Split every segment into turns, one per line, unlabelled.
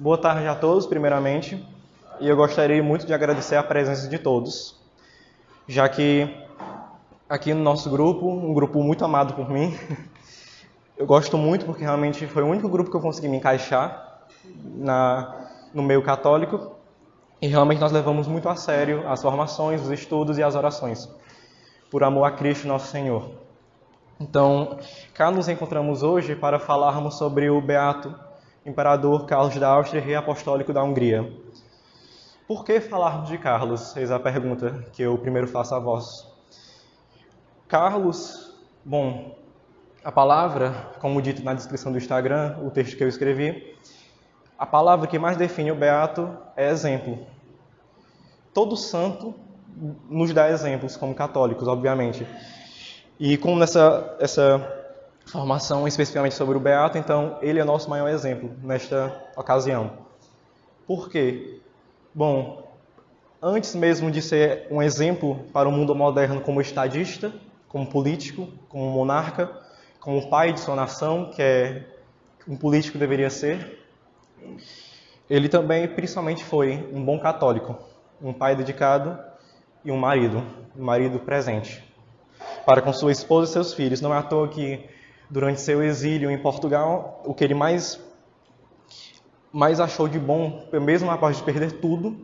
Boa tarde a todos, primeiramente, e eu gostaria muito de agradecer a presença de todos, já que aqui no nosso grupo, um grupo muito amado por mim, eu gosto muito porque realmente foi o único grupo que eu consegui me encaixar no meio católico, e realmente nós levamos muito a sério as formações, os estudos e as orações, por amor a Cristo nosso Senhor. Então, cá nos encontramos hoje para falarmos sobre o beato Imperador Carlos da Áustria, rei apostólico da Hungria. Por que falarmos de Carlos? Eis a pergunta que eu primeiro faço a vós. Carlos, bom, a palavra, como dito na descrição do Instagram, o texto que eu escrevi, a palavra que mais define o beato é exemplo. Todo santo nos dá exemplos, como católicos, obviamente. E como essa formação especificamente sobre o beato, então ele é nosso maior exemplo nesta ocasião. Por quê? Bom, antes mesmo de ser um exemplo para o mundo moderno como estadista, como político, como monarca, como pai de sua nação, que é um político deveria ser, ele também, principalmente, foi um bom católico, um pai dedicado e um marido presente para com sua esposa e seus filhos. Não é à toa que, durante seu exílio em Portugal, o que ele mais achou de bom, mesmo após de perder tudo,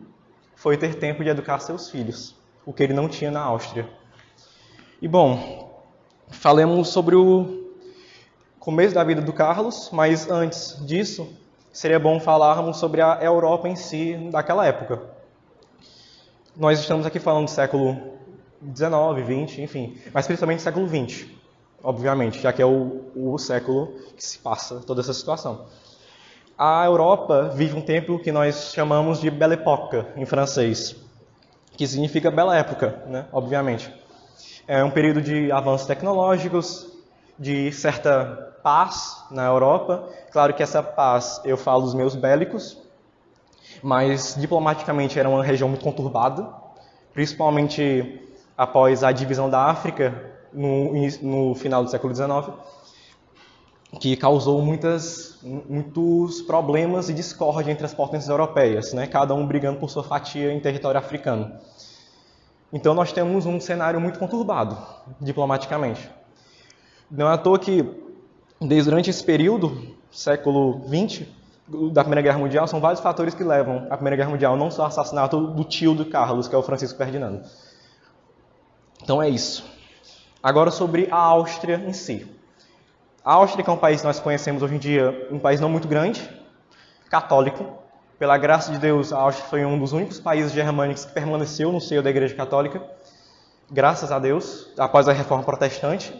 foi ter tempo de educar seus filhos, o que ele não tinha na Áustria. E bom, falemos sobre o começo da vida do Carlos, mas antes disso, seria bom falarmos sobre a Europa em si, daquela época. Nós estamos aqui falando do século XIX, XX, enfim, mas principalmente do século XX, obviamente, já que é o século que se passa toda essa situação. A Europa vive um tempo que nós chamamos de Belle Époque, em francês, que significa bela época, né? Obviamente. É um período de avanços tecnológicos, de certa paz na Europa. Claro que essa paz, eu falo dos meios bélicos, mas diplomaticamente era uma região muito conturbada, principalmente após a divisão da África no final do século XIX, que causou muitos problemas e discórdia entre as potências europeias, né? Cada um brigando por sua fatia em território africano. Então nós temos um cenário muito conturbado, diplomaticamente. Não é à toa que, durante esse período, século XX, da Primeira Guerra Mundial, são vários fatores que levam à Primeira Guerra Mundial, não só o assassinato do tio do Carlos, que é o Francisco Ferdinando. Então é isso. Agora sobre a Áustria em si. A Áustria, que é um país que nós conhecemos hoje em dia, um país não muito grande, católico. Pela graça de Deus, a Áustria foi um dos únicos países germânicos que permaneceu no seio da Igreja Católica, graças a Deus, após a Reforma Protestante,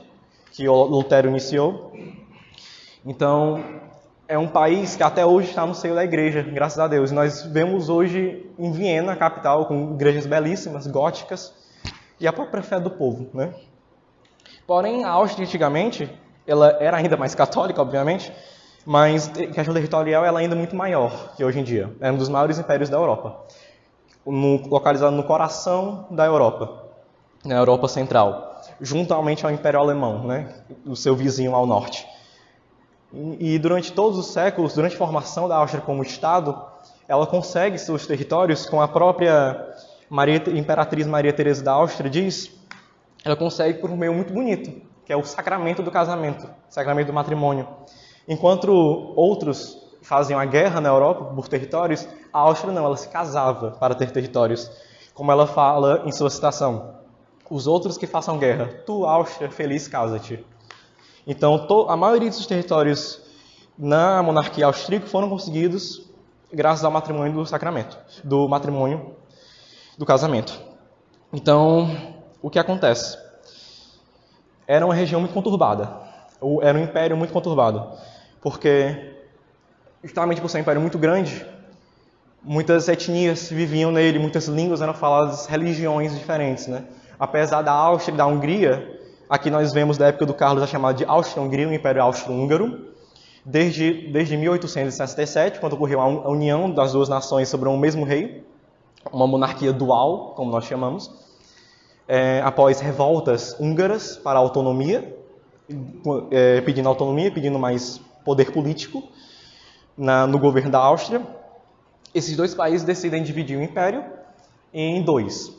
que Lutero iniciou. Então, é um país que até hoje está no seio da Igreja, graças a Deus. E nós vemos hoje em Viena, a capital, com igrejas belíssimas, góticas, e a própria fé do povo, né? Porém, a Áustria, antigamente, ela era ainda mais católica, obviamente, mas em questão territorial ela é ainda muito maior que hoje em dia. É um dos maiores impérios da Europa, localizado no coração da Europa, na Europa Central, juntamente ao Império Alemão, né, o seu vizinho ao norte. E durante todos os séculos, durante a formação da Áustria como Estado, ela consegue seus territórios, com a própria Imperatriz Maria Teresa da Áustria diz, ela consegue por um meio muito bonito, que é o sacramento do casamento, o sacramento do matrimônio. Enquanto outros faziam a guerra na Europa por territórios, a Áustria não, ela se casava para ter territórios. Como ela fala em sua citação, os outros que façam guerra, tu, Áustria, feliz, casa-te. Então, a maioria desses territórios na monarquia austríaca foram conseguidos graças ao matrimônio do sacramento, do matrimônio do casamento. Então, o que acontece? Era uma região muito conturbada, era um império muito conturbado, porque, justamente por ser um império muito grande, muitas etnias viviam nele, muitas línguas eram faladas, religiões diferentes, né? Apesar da Áustria e da Hungria, aqui nós vemos da época do Carlos a chamada de Áustria-Hungria, o Império Austro-Húngaro, desde 1867, quando ocorreu a união das duas nações sobre um mesmo rei, uma monarquia dual, como nós chamamos, após revoltas húngaras para a autonomia, pedindo autonomia, pedindo mais poder político no governo da Áustria. esses dois países decidem dividir o império em dois.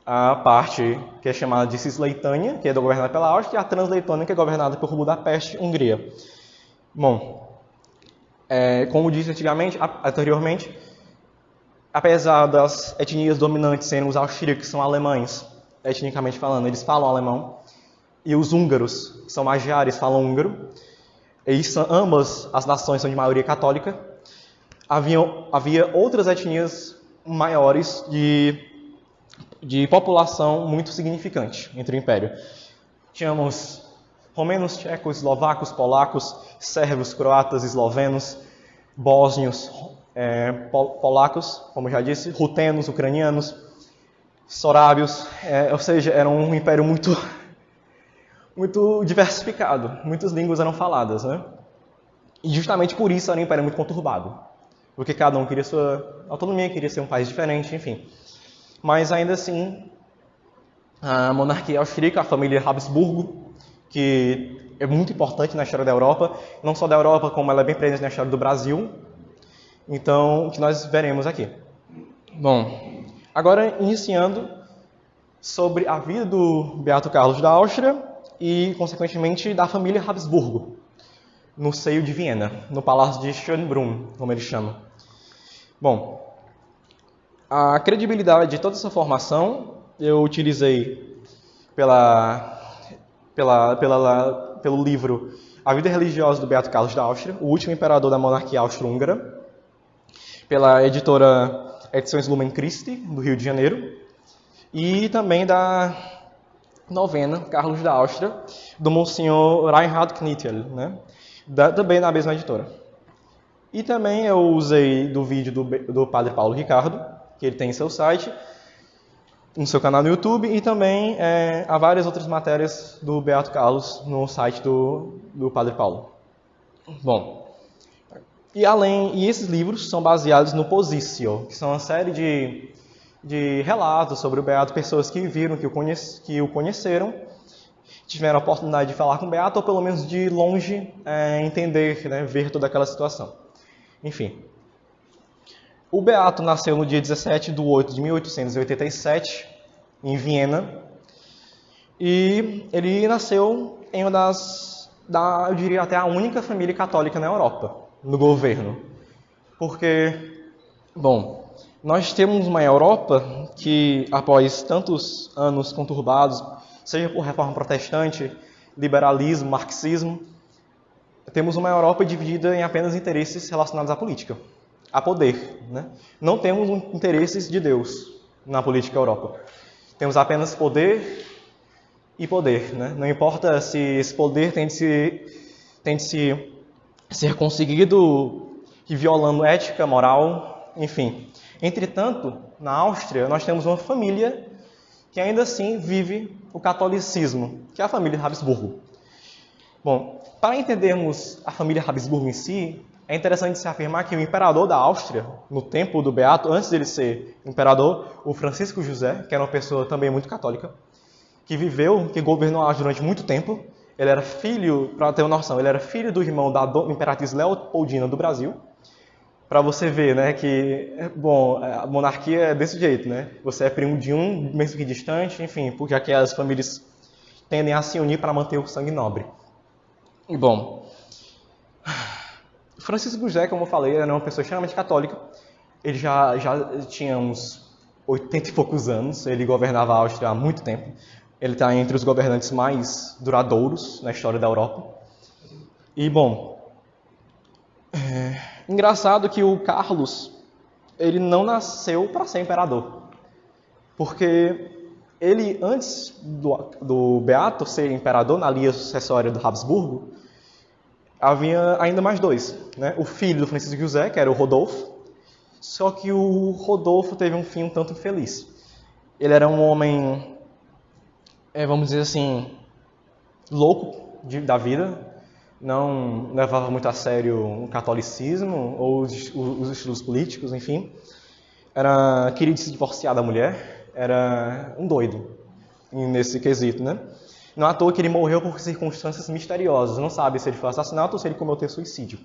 A parte que é chamada de Cisleitânia, que é governada pela Áustria, e a Transleitânia, que é governada por Budapeste, Hungria. Bom, como disse anteriormente, apesar das etnias dominantes serem os austríacos, que são alemães, etnicamente falando, eles falam alemão, e os húngaros, que são magiares, falam húngaro, e ambas as nações são de maioria católica, havia outras etnias maiores de população muito significante entre o Império. Tínhamos romenos, tchecos, eslovacos, polacos, sérvios, croatas, eslovenos, bósnios, polacos, como já disse, rutenos, ucranianos, sorábios, ou seja, era um império muito diversificado, muitas línguas eram faladas, né? E justamente por isso era um império muito conturbado, porque cada um queria sua autonomia, queria ser um país diferente, enfim. Mas ainda assim, a monarquia austríaca, a família Habsburgo, que é muito importante na história da Europa, não só da Europa, como ela é bem presente na história do Brasil, então, o que nós veremos aqui. Bom, agora iniciando sobre a vida do Beato Carlos da Áustria e, consequentemente, da família Habsburgo, no seio de Viena, no Palácio de Schönbrunn, como eles chamam. Bom, a credibilidade de toda essa formação eu utilizei pelo livro A Vida Religiosa do Beato Carlos da Áustria, o último imperador da monarquia austro-húngara, pela editora Edições Lumen Christi, do Rio de Janeiro, e também da novena Carlos da Áustria, do Monsenhor Reinhard Knittel, né? Também na mesma editora. E também eu usei do vídeo do Padre Paulo Ricardo, que ele tem em seu site, no seu canal no YouTube, e também há várias outras matérias do Beato Carlos no site do Padre Paulo. Bom, e esses livros são baseados no Positio, que são uma série de relatos sobre o Beato, pessoas que viram, que o conheceram, tiveram a oportunidade de falar com o Beato, ou pelo menos de longe entender, né, ver toda aquela situação. Enfim, o Beato nasceu no dia 17 de 8 de 1887, em Viena, e ele nasceu em uma eu diria até a única família católica na Europa, no governo. Porque, bom, nós temos uma Europa que, após tantos anos conturbados, seja por reforma protestante, liberalismo, marxismo, temos uma Europa dividida em apenas interesses relacionados à política, a poder, né? Não temos interesses de Deus na política Europa. Temos apenas poder e poder, né? Não importa se esse poder tem de ser conseguido violando ética, moral, enfim. Entretanto, na Áustria, nós temos uma família que ainda assim vive o catolicismo, que é a família Habsburgo. Bom, para entendermos a família Habsburgo em si, é interessante se afirmar que o imperador da Áustria, no tempo do Beato, antes dele ser imperador, o Francisco José, que era uma pessoa também muito católica, que governou a Áustria durante muito tempo. Ele era filho, para ter uma noção, ele era filho do irmão da Imperatriz Leopoldina do Brasil. Para você ver, né, que, bom, a monarquia é desse jeito, né? Você é primo de um, mesmo que distante, enfim, porque aqui as famílias tendem a se unir para manter o sangue nobre. E, bom, Francisco José, como eu falei, era uma pessoa extremamente católica. Ele já tinha uns 80 e poucos anos, ele governava a Áustria há muito tempo. Ele está entre os governantes mais duradouros na história da Europa. E, bom, engraçado que o Carlos, ele não nasceu para ser imperador. Porque ele, antes do Beato ser imperador, na linha sucessória do Habsburgo, havia ainda mais dois, né? O filho do Francisco José, que era o Rodolfo, só que o Rodolfo teve um fim um tanto infeliz. Ele era um homem, vamos dizer assim, louco da vida, não levava muito a sério o catolicismo ou os estilos políticos, enfim. Queria se divorciar da mulher, era um doido nesse quesito, né? Não é à toa que ele morreu por circunstâncias misteriosas. Não sabe se ele foi assassinato ou se ele cometeu suicídio.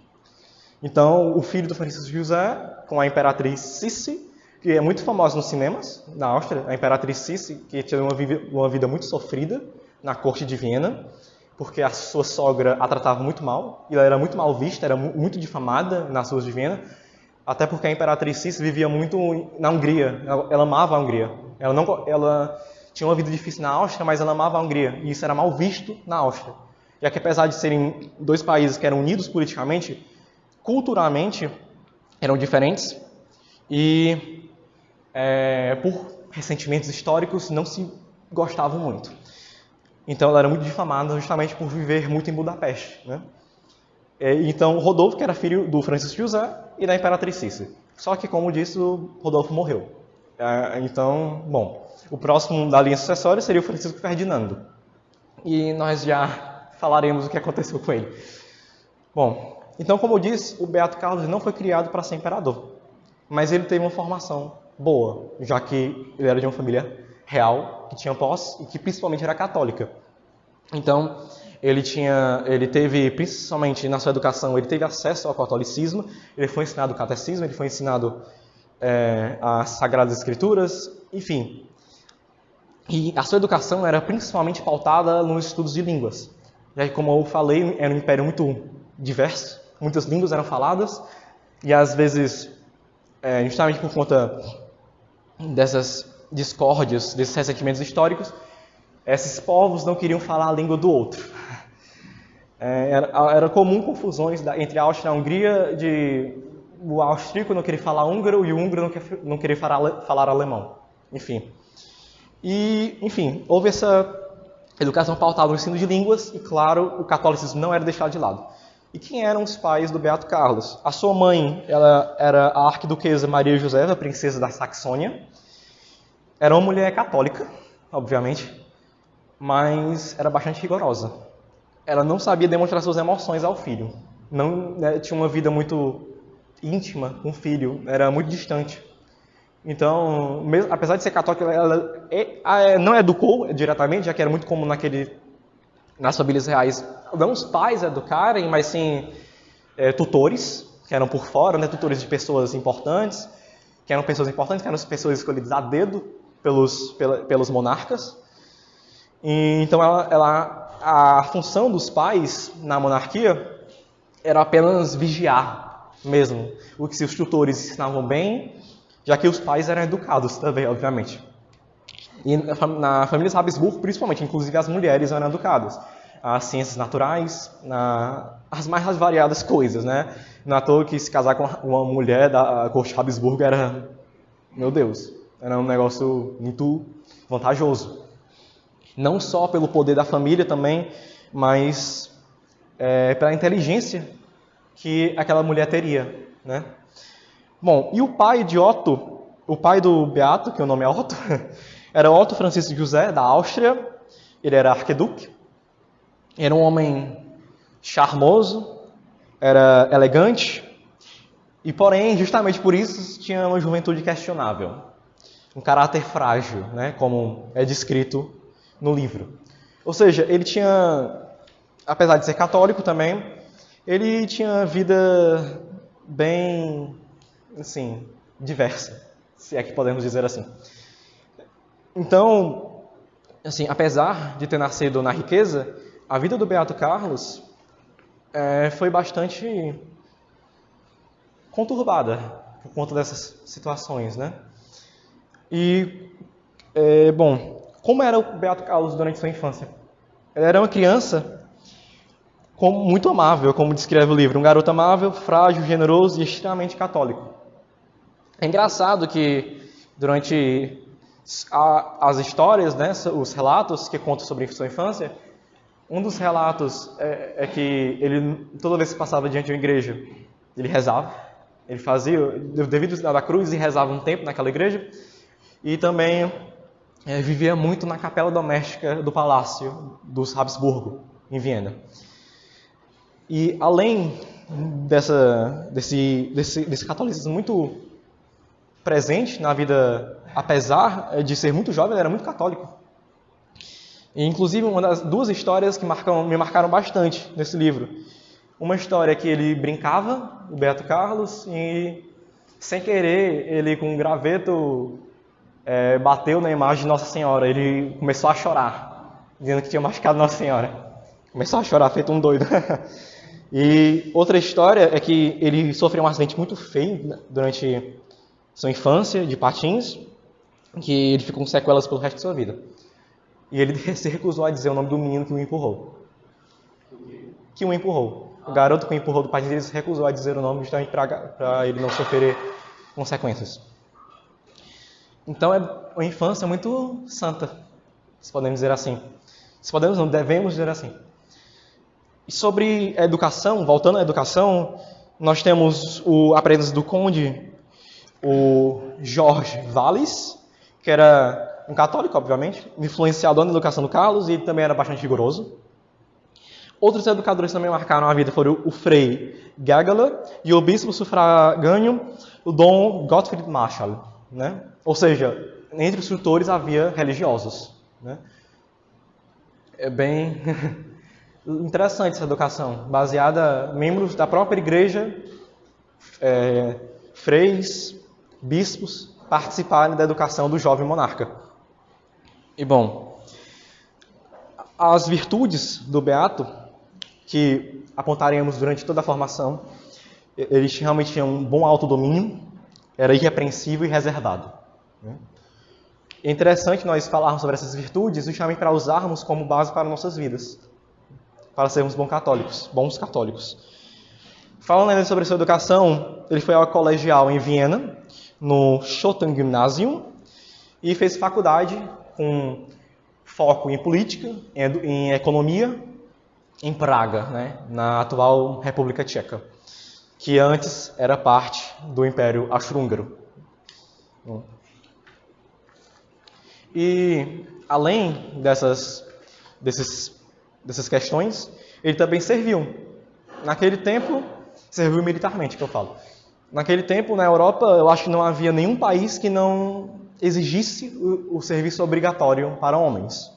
Então, o filho do Francisco José, com a imperatriz Sissi, que é muito famosa nos cinemas, na Áustria, a imperatriz Sissi, que tinha uma vida muito sofrida na corte de Viena, porque a sua sogra a tratava muito mal, e ela era muito mal vista, era muito difamada nas ruas de Viena, até porque a imperatriz Sissi vivia muito na Hungria, ela amava a Hungria. Ela tinha uma vida difícil na Áustria, mas ela amava a Hungria, e isso era mal visto na Áustria. Já que apesar de serem dois países que eram unidos politicamente, culturalmente eram diferentes, e por ressentimentos históricos não se gostavam muito. Então ela era muito difamada justamente por viver muito em Budapeste, né? Então Rodolfo, que era filho do Francisco José e da imperatriz Sissi. Só que, como disse, o Rodolfo morreu. Então, bom, o próximo da linha sucessória seria o Francisco Ferdinando. E nós já falaremos o que aconteceu com ele. Bom, então, como eu disse, o Beato Carlos não foi criado para ser imperador. Mas ele teve uma formação boa, já que ele era de uma família real, que tinha posse e que principalmente era católica. Então, ele teve, principalmente na sua educação, ele teve acesso ao catolicismo, ele foi ensinado o catecismo, ele foi ensinado as Sagradas Escrituras, enfim. E a sua educação era principalmente pautada nos estudos de línguas. Já que, como eu falei, era um império muito diverso, muitas línguas eram faladas, e às vezes, justamente por conta dessas discórdias, desses ressentimentos históricos, esses povos não queriam falar a língua do outro. Era comum confusões entre a Áustria e a Hungria, o austríaco não querer falar húngaro e o húngaro não querer falar alemão. Enfim. Houve essa educação pautada no ensino de línguas e, claro, o catolicismo não era deixado de lado. E quem eram os pais do Beato Carlos? A sua mãe, ela era a arquiduquesa Maria Josefa, princesa da Saxônia. Era uma mulher católica, obviamente, mas era bastante rigorosa. Ela não sabia demonstrar suas emoções ao filho. Tinha uma vida muito íntima com o filho, era muito distante. Então, apesar de ser católica, ela não educou diretamente, já que era muito comum nas famílias reais, não os pais educarem, mas sim tutores, que eram por fora, né, tutores de pessoas importantes, que eram pessoas escolhidas a dedo pelos monarcas. Então, a função dos pais na monarquia era apenas vigiar mesmo, o que se os tutores ensinavam bem, já que os pais eram educados também, obviamente. E na família Habsburgo, principalmente, inclusive as mulheres eram educadas. As ciências naturais, as mais variadas coisas, né? Não é à toa que se casar com uma mulher da corte Habsburgo era, meu Deus, era um negócio muito vantajoso. Não só pelo poder da família também, mas pela inteligência que aquela mulher teria, né? Bom, e o pai de Otto, o pai do Beato, que o nome é Otto, era Otto Francisco José, da Áustria. Ele era arquiduque, era um homem charmoso, era elegante, e porém, justamente por isso, tinha uma juventude questionável, um caráter frágil, né, como é descrito no livro. Ou seja, ele tinha, apesar de ser católico também, ele tinha vida bem, assim, diversa, se é que podemos dizer assim. Então, assim, apesar de ter nascido na riqueza, a vida do Beato Carlos foi bastante conturbada por conta dessas situações, né? E, bom, como era o Beato Carlos durante sua infância? Ele era uma criança muito amável, como descreve o livro. Um garoto amável, frágil, generoso e extremamente católico. É engraçado que durante as histórias, né, os relatos que contam sobre sua infância, um dos relatos é que ele, toda vez que passava diante de uma igreja, ele rezava. Ele fazia o devido sinal da cruz e rezava um tempo naquela igreja. E também vivia muito na capela doméstica do palácio dos Habsburgo, em Viena. E além desse catolicismo muito presente na vida, apesar de ser muito jovem, ele era muito católico. E, inclusive, uma das duas histórias que me marcaram bastante nesse livro. Uma história que ele brincava, o Beato Carlos, e sem querer, ele com um graveto bateu na imagem de Nossa Senhora. Ele começou a chorar, dizendo que tinha machucado Nossa Senhora. Começou a chorar, feito um doido. E outra história é que ele sofreu um acidente muito feio durante sua infância, de patins, que ele ficou com sequelas pelo resto de sua vida. E ele se recusou a dizer o nome do menino que o empurrou. Que o empurrou. O garoto que o empurrou do patins, ele se recusou a dizer o nome justamente para ele não sofrer consequências. Então é uma infância muito santa, se podemos dizer assim. Se podemos, não devemos dizer assim. E sobre a educação, voltando à educação, nós temos a presença do conde, o Jorge Valles, que era um católico, obviamente, influenciador na educação do Carlos, e ele também era bastante rigoroso. Outros educadores também marcaram a vida foram o Frei Gagala e o bispo sufragâneo, o Dom Gottfried Marshall. Né? Ou seja, entre os tutores havia religiosos. Né? É bem interessante essa educação, baseada em membros da própria igreja, freis, bispos, participarem da educação do jovem monarca. E bom, as virtudes do Beato, que apontaremos durante toda a formação, ele realmente tinha um bom autodomínio, era irrepreensível e reservado. É interessante nós falarmos sobre essas virtudes justamente para usarmos como base para nossas vidas, para sermos bons católicos. Falando ainda sobre sua educação, ele foi ao colegial em Viena, no Schottengymnasium, e fez faculdade com foco em política, em economia, em Praga, né, na atual República Tcheca, que antes era parte do Império Austro-Húngaro. E além dessas questões, ele também serviu. Naquele tempo, serviu militarmente, que eu falo. Naquele tempo, na Europa, eu acho que não havia nenhum país que não exigisse o serviço obrigatório para homens,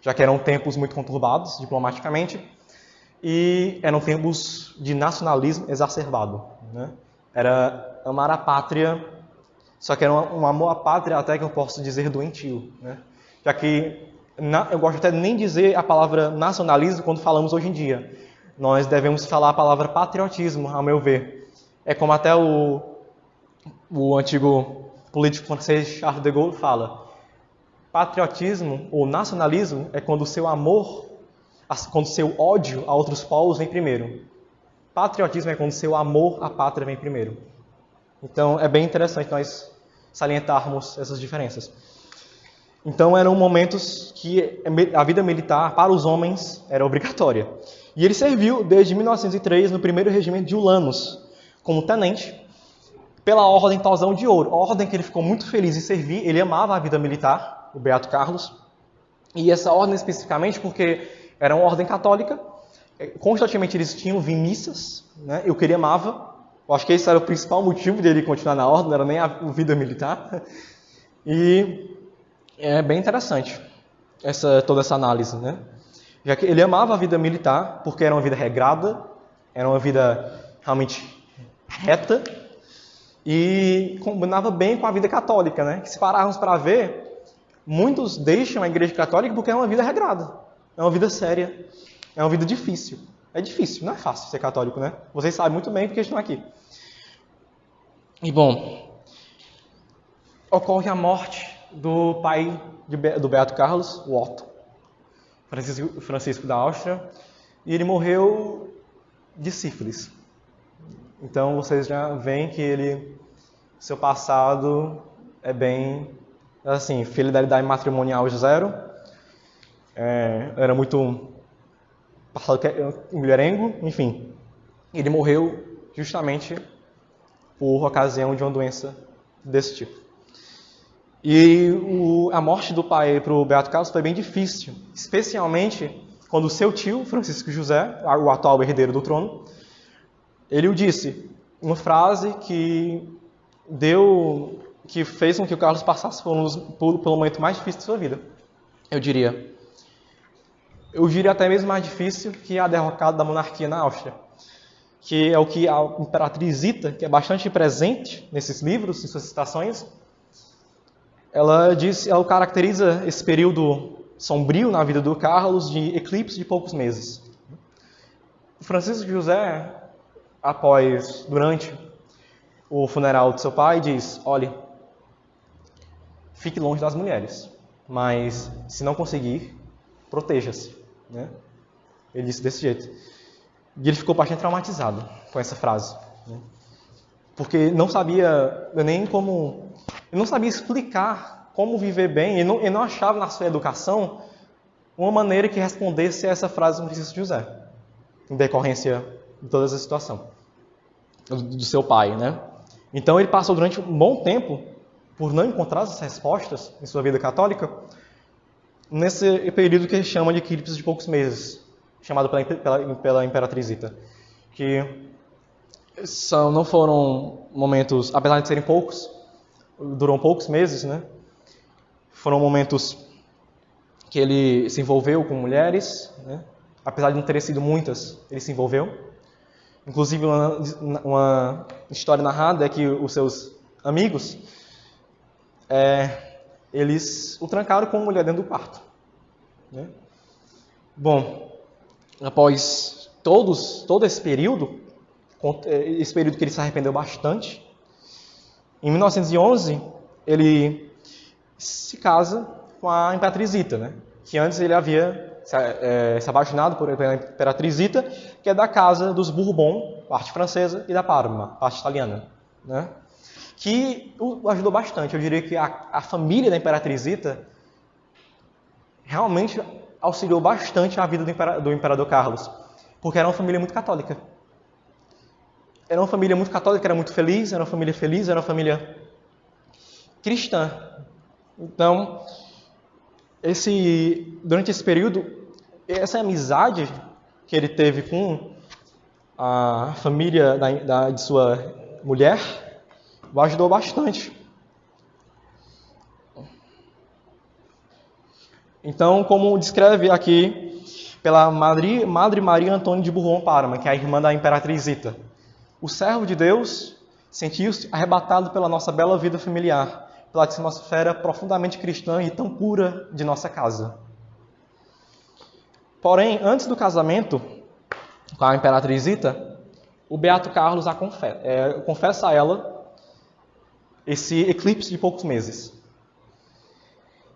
já que eram tempos muito conturbados diplomaticamente e eram tempos de nacionalismo exacerbado. Né? Era amar a pátria, só que era um amor à pátria até que eu posso dizer doentio. Né? Já que eu gosto até de nem dizer a palavra nacionalismo quando falamos hoje em dia. Nós devemos falar a palavra patriotismo, ao meu ver. É como até o antigo político francês Charles de Gaulle fala. Patriotismo ou nacionalismo é quando o seu amor, quando o seu ódio a outros povos vem primeiro. Patriotismo é quando o seu amor à pátria vem primeiro. Então é bem interessante nós salientarmos essas diferenças. Então eram momentos que a vida militar para os homens era obrigatória. E ele serviu desde 1903 no 1º Regimento de Ulanos, como tenente, pela Ordem Tozão de Ouro. A ordem que ele ficou muito feliz em servir, ele amava a vida militar, o Beato Carlos. E essa ordem especificamente porque era uma ordem católica, constantemente eles tinham missas, né? E o que ele amava. Eu acho que esse era o principal motivo dele continuar na ordem, não era nem a vida militar. E é bem interessante toda essa análise, né? Já que ele amava a vida militar, porque era uma vida regrada, era uma vida realmente reta, e combinava bem com a vida católica, né? Que se pararmos para ver, muitos deixam a igreja católica porque é uma vida regrada, é uma vida séria, é uma vida difícil. É difícil, não é fácil ser católico, né? Vocês sabem muito bem porque estão aqui. E bom, ocorre a morte do pai do Beato Carlos, o Otto, Francisco da Áustria, e ele morreu de sífilis. Então vocês já veem que seu passado é bem, assim, fidelidade matrimonial zero, era muito passado mulherengo, enfim. Ele morreu justamente por ocasião de uma doença desse tipo. E a morte do pai para o Beato Carlos foi bem difícil, especialmente quando o seu tio, Francisco José, o atual herdeiro do trono, ele o disse, uma frase que fez com que o Carlos passasse pelo momento mais difícil de sua vida. Eu diria até mesmo mais difícil que a derrocada da monarquia na Áustria. que é o que a Imperatriz Zita, que é bastante presente nesses livros, em suas citações, ela caracteriza esse período sombrio na vida do Carlos de eclipse de poucos meses. Francisco José, durante o funeral de seu pai, diz: olhe, fique longe das mulheres, mas se não conseguir, proteja-se. Né? Ele disse desse jeito. E ele ficou bastante traumatizado com essa frase. Né? Porque não sabia nem como... Ele não sabia explicar como viver bem. Ele não achava na sua educação uma maneira que respondesse a essa frase do Francisco José, em decorrência de toda essa situação do seu pai, né? Então ele passou durante um bom tempo por não encontrar essas respostas em sua vida católica nesse período que ele chama de eclipse de poucos meses, chamado pela Imperatriz Zita, que não foram momentos, apesar de serem poucos, duram poucos meses, né? Foram momentos que ele se envolveu com mulheres, né? Apesar de não terem sido muitas, ele se envolveu. Inclusive, uma história narrada é que os seus amigos, eles o trancaram com uma mulher dentro do quarto. Né? Bom, após todo esse período que ele se arrependeu bastante, em 1911, ele se casa com a Imperatriz Zita, né? Que antes ele havia se apaixonado pela Imperatriz Zita, que é da casa dos Bourbon, parte francesa, e da Parma, parte italiana. Né? Que o ajudou bastante. Eu diria que a família da Imperatriz Zita realmente auxiliou bastante a vida do Imperador Carlos, porque era uma família muito católica. Era uma família muito católica, era muito feliz, era uma família cristã. Então, durante esse período, essa amizade que ele teve com a família de sua mulher o ajudou bastante. Então, como descreve aqui pela Madre Maria Antônia de Bourbon-Parma, que é a irmã da Imperatriz Zita, o servo de Deus sentiu-se arrebatado pela nossa bela vida familiar, pela atmosfera profundamente cristã e tão pura de nossa casa. Porém, antes do casamento com a Imperatriz Zita, o Beato Carlos confessa a ela esse eclipse de poucos meses.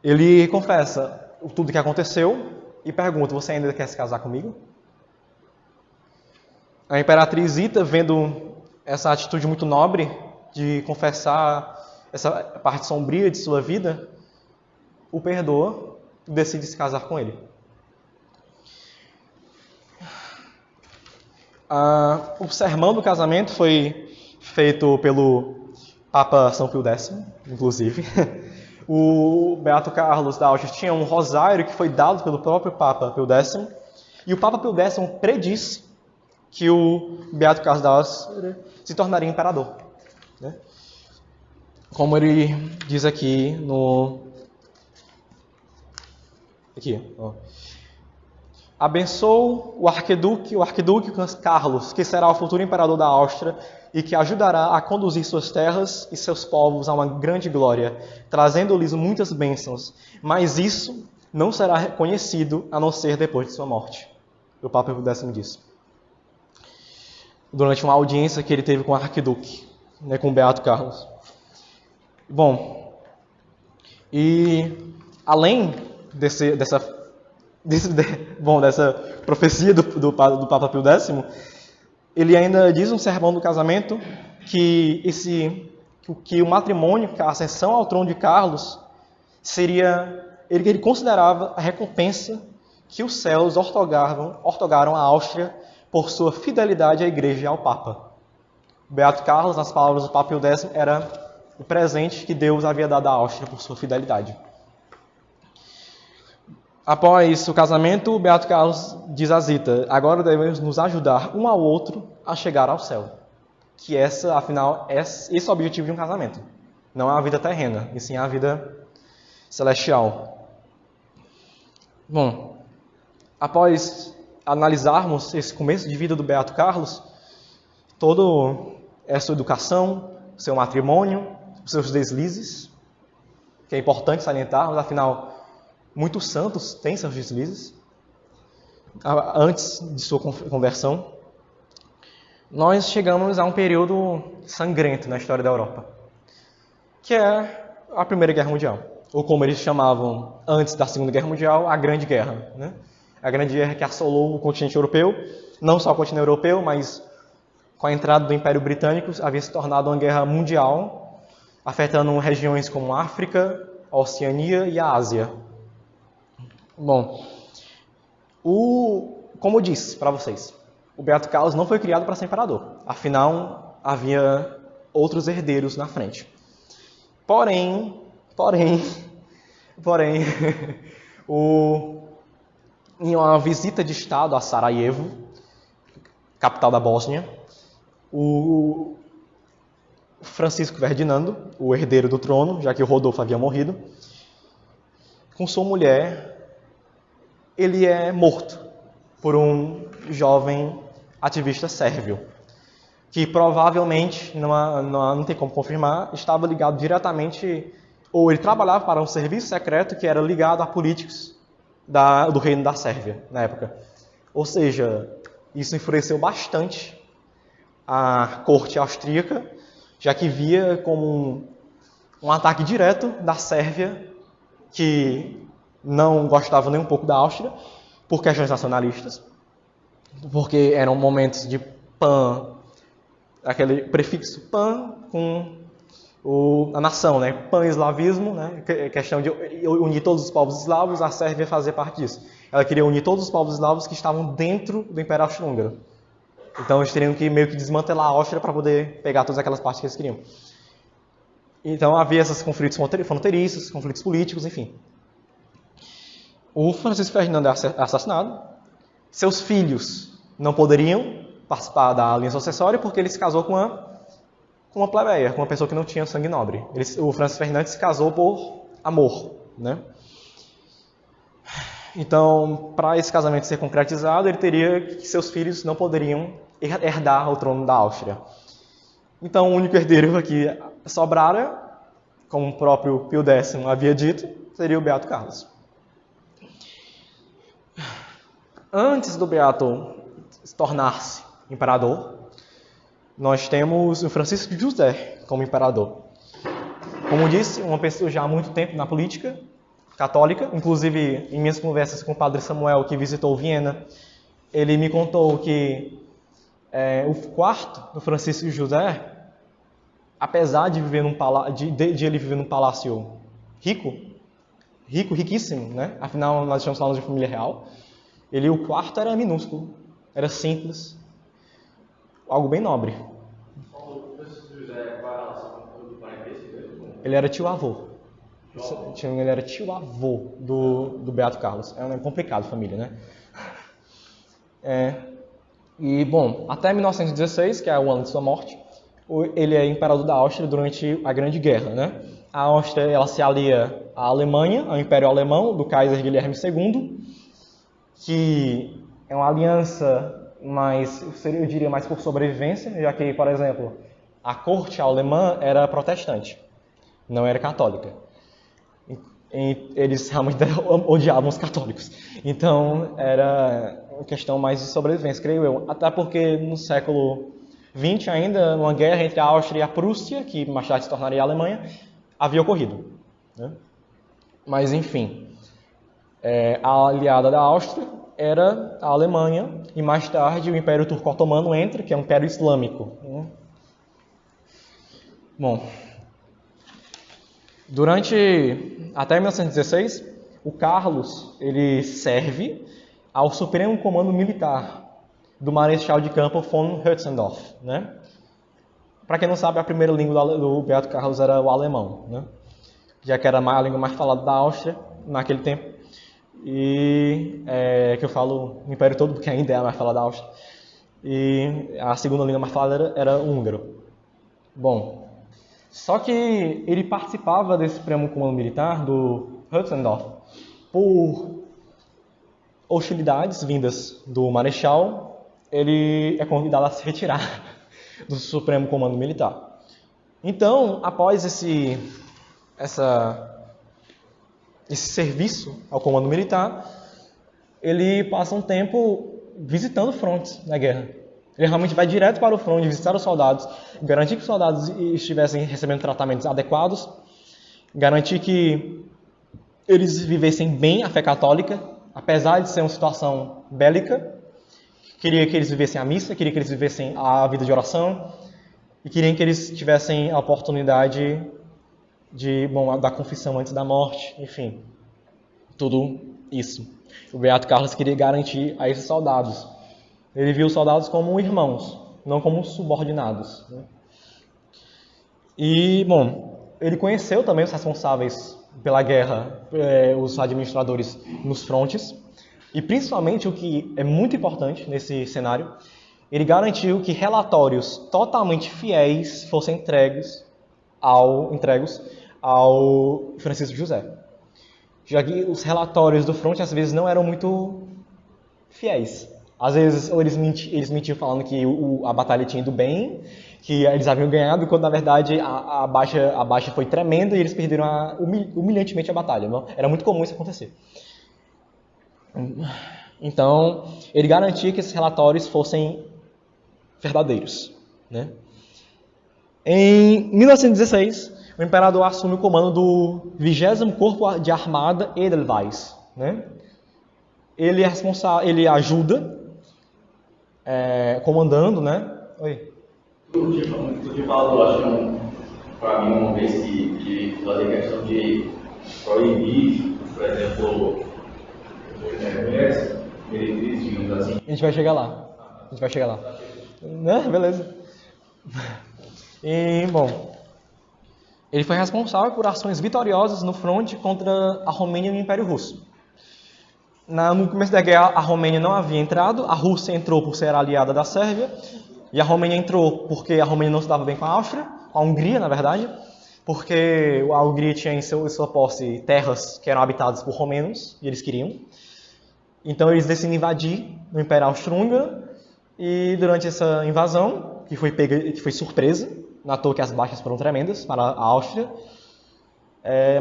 Ele confessa tudo o que aconteceu e pergunta: você ainda quer se casar comigo? A Imperatriz Zita, vendo essa atitude muito nobre de confessar essa parte sombria de sua vida, o perdoa e decide se casar com ele. O sermão do casamento foi feito pelo Papa São Pio X, inclusive. O Beato Carlos da Áustria tinha um rosário que foi dado pelo próprio Papa Pio X, e o Papa Pio X predisse que o Beato Carlos da Áustria se tornaria imperador. Né? Como ele diz aqui abençoo o arquiduque Carlos, que será o futuro imperador da Áustria e que ajudará a conduzir suas terras e seus povos a uma grande glória, trazendo-lhes muitas bênçãos. Mas isso não será reconhecido a não ser depois de sua morte. O Papa Pio X disse. Durante uma audiência que ele teve com o arquiduque, né, com o Beato Carlos. Bom, e além dessa profecia do Papa Pio X, ele ainda diz no sermão do casamento que o matrimônio, a ascensão ao trono de Carlos, seria, ele considerava a recompensa que os céus ortogaram à Áustria por sua fidelidade à Igreja e ao Papa. O Beato Carlos, nas palavras do Papa Pio X, era o presente que Deus havia dado à Áustria por sua fidelidade. Após o casamento, o Beato Carlos diz a Zita: agora devemos nos ajudar um ao outro a chegar ao céu. Que afinal, esse é o objetivo de um casamento. Não é a vida terrena, e sim a vida celestial. Bom, após analisarmos esse começo de vida do Beato Carlos, toda a sua educação, seu matrimônio, os seus deslizes, que é importante salientar, mas afinal, muitos santos têm seus deslizes, antes de sua conversão. Nós chegamos a um período sangrento na história da Europa, que é a Primeira Guerra Mundial, ou como eles chamavam antes da Segunda Guerra Mundial, a Grande Guerra, né? A Grande Guerra que assolou o continente europeu, não só o continente europeu, mas com a entrada do Império Britânico, havia se tornado uma guerra mundial, afetando regiões como a África, a Oceania e a Ásia. Bom, como eu disse para vocês, o Beato Carlos não foi criado para ser imperador. Afinal, havia outros herdeiros na frente. Porém, em uma visita de Estado a Sarajevo, capital da Bósnia, o Francisco Ferdinando, o herdeiro do trono, já que o Rodolfo havia morrido, com sua mulher, ele é morto por um jovem ativista sérvio, que provavelmente, não tem como confirmar, estava ligado diretamente, ou ele trabalhava para um serviço secreto que era ligado a políticos do reino da Sérvia, na época. Ou seja, isso enfureceu bastante a corte austríaca, já que via como um ataque direto da Sérvia, que não gostava nem um pouco da Áustria, por questões nacionalistas, porque eram momentos de pan, aquele prefixo pan com a nação, né? Pan-eslavismo, né? Questão de unir todos os povos eslavos, a Sérvia fazia parte disso. Ela queria unir todos os povos eslavos que estavam dentro do Império Austro-Húngaro. Então eles teriam que meio que desmantelar a Áustria para poder pegar todas aquelas partes que eles queriam. Então havia esses conflitos fronteiriços, conflitos políticos, enfim. O Francisco Ferdinando é assassinado. Seus filhos não poderiam participar da aliança sucessória porque ele se casou com uma plebeia, com uma pessoa que não tinha sangue nobre. O Francisco Ferdinando se casou por amor, né? Então, para esse casamento ser concretizado, ele teria que seus filhos não poderiam herdar o trono da Áustria. Então, o único herdeiro que sobrara, como o próprio Pio X havia dito, seria o Beato Carlos. Antes do Beato tornar-se imperador, nós temos o Francisco José como imperador. Como disse, uma pessoa já há muito tempo na política católica, inclusive em minhas conversas com o padre Samuel, que visitou Viena, ele me contou que o quarto do Francisco José, apesar de viver de ele viver num palácio riquíssimo, né? Afinal nós estamos falando de família real, o quarto era minúsculo, era simples, algo bem nobre. Ele era tio-avô. Ele era tio-avô do Beato Carlos. É complicado, família, né? E, bom, até 1916, que é o ano de sua morte, ele é imperador da Áustria durante a Grande Guerra, né? A Áustria, ela se alia à Alemanha, ao Império Alemão, do Kaiser Guilherme II, que é uma aliança eu diria mais por sobrevivência, já que, por exemplo, a corte alemã era protestante, não era católica. Eles realmente odiavam os católicos. Então, era uma questão mais de sobrevivência, creio eu. Até porque no século XX ainda, uma guerra entre a Áustria e a Prússia, que mais tarde se tornaria a Alemanha, havia ocorrido, né? Mas, enfim, a aliada da Áustria era a Alemanha, e mais tarde o Império Turco-Otomano entra, que é um Império Islâmico, né? Bom, até 1916, o Carlos ele serve ao Supremo Comando Militar do Marechal de Campo von Hötzendorf, né? Para quem não sabe, a primeira língua do Beato Carlos era o alemão, né? Já que era a língua mais falada da Áustria naquele tempo. E que eu falo no Império todo, porque ainda é a mais falada da Áustria. E a segunda língua mais falada era o húngaro. Bom, só que ele participava desse Supremo Comando Militar do Hötzendorf por hostilidades vindas do Marechal. Ele é convidado a se retirar do Supremo Comando Militar. Então, após esse serviço ao Comando Militar, ele passa um tempo visitando frontes na guerra. Ele realmente vai direto para o fronte, visitar os soldados, garantir que os soldados estivessem recebendo tratamentos adequados, garantir que eles vivessem bem a fé católica, apesar de ser uma situação bélica. Queria que eles vivessem a missa, queria que eles vivessem a vida de oração e queria que eles tivessem a oportunidade da confissão antes da morte, enfim, tudo isso. O Beato Carlos queria garantir a esses soldados. Ele viu os soldados como irmãos, não como subordinados, né? E, ele conheceu também os responsáveis pela guerra, os administradores nos frontes, e principalmente o que é muito importante nesse cenário, ele garantiu que relatórios totalmente fiéis fossem entregues ao Francisco José. Já que os relatórios do fronte às vezes não eram muito fiéis. Às vezes eles mentiam falando que a batalha tinha ido bem, que eles haviam ganhado, quando na verdade a baixa foi tremenda e eles perderam humilhantemente a batalha. Não? Era muito comum isso acontecer. Então, ele garantia que esses relatórios fossem verdadeiros, né? Em 1916, o imperador assume o comando do 20º Corpo de Armada Edelweiss, né? Ele é responsável, ele ajuda comandando, né? Oi.
Tu te falou, acho para mim, uma vez que fazer questão de proibir, por exemplo, meretrizes, digamos assim.
A gente vai chegar lá. Né? Beleza. E, ele foi responsável por ações vitoriosas no fronte contra a Romênia e o Império Russo. No começo da guerra, a Romênia não havia entrado, a Rússia entrou por ser aliada da Sérvia, e a Romênia entrou porque a Romênia não se dava bem com a Áustria, com a Hungria, na verdade, porque a Hungria tinha em sua posse terras que eram habitadas por romenos, e eles queriam. Então eles decidem invadir o Império Austro-Húngaro, e durante essa invasão, que foi surpresa, na toa que as baixas foram tremendas para a Áustria,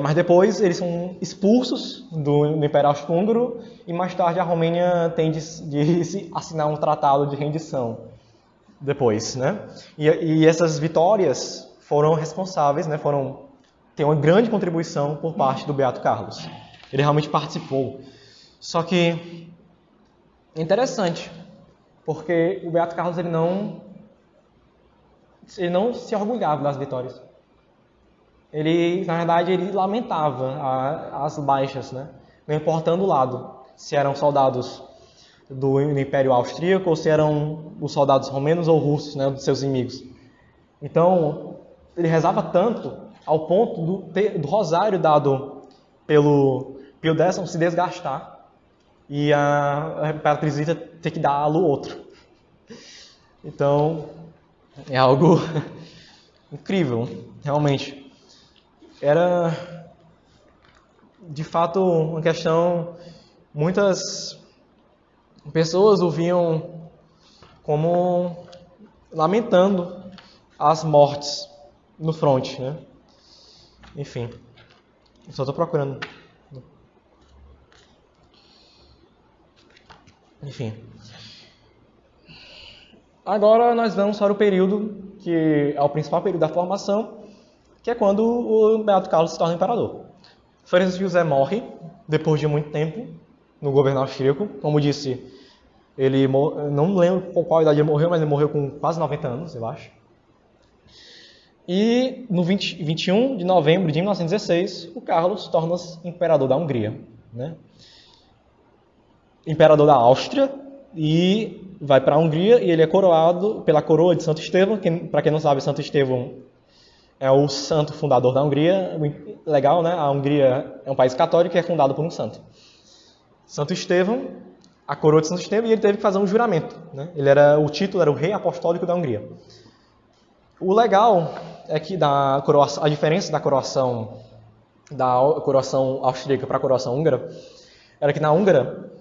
mas depois eles são expulsos do Império Austro-Húngaro e mais tarde a Romênia tem de assinar um tratado de rendição depois, né? E essas vitórias foram responsáveis, né? Tem uma grande contribuição por parte do Beato Carlos. Ele realmente participou. Só que é interessante, porque o Beato Carlos ele não se orgulhava das vitórias. Na verdade, ele lamentava as baixas, né? Não importando o lado, se eram soldados do Império Austríaco ou se eram os soldados romenos ou russos, né, dos seus inimigos. Então, ele rezava tanto ao ponto do rosário dado pelo Pio X se desgastar e a Imperatriz Rita ter que dar-lo outro. Então, é algo incrível, realmente. Era, de fato, uma questão... Muitas pessoas o viam como lamentando as mortes no fronte, né? Enfim, só estou procurando. Enfim. Agora nós vamos para o período que é o principal período da formação, que é quando o Beato Carlos se torna imperador. Francisco José morre depois de muito tempo no governo austríaco. Como disse, ele não lembro com qual idade ele morreu, mas ele morreu com quase 90 anos, eu acho. E no 21 de novembro de 1916, o Carlos torna-se imperador da Hungria, né? Imperador da Áustria, e vai para a Hungria e ele é coroado pela coroa de Santo Estevão. Para quem não sabe, Santo Estevão é o santo fundador da Hungria. Legal, né? A Hungria é um país católico e é fundado por um santo. Santo Estevão, a coroa de Santo Estevão, e ele teve que fazer um juramento, né? O título era o Rei Apostólico da Hungria. O legal é que a diferença da coroação austríaca para a coroação húngara era que na Húngara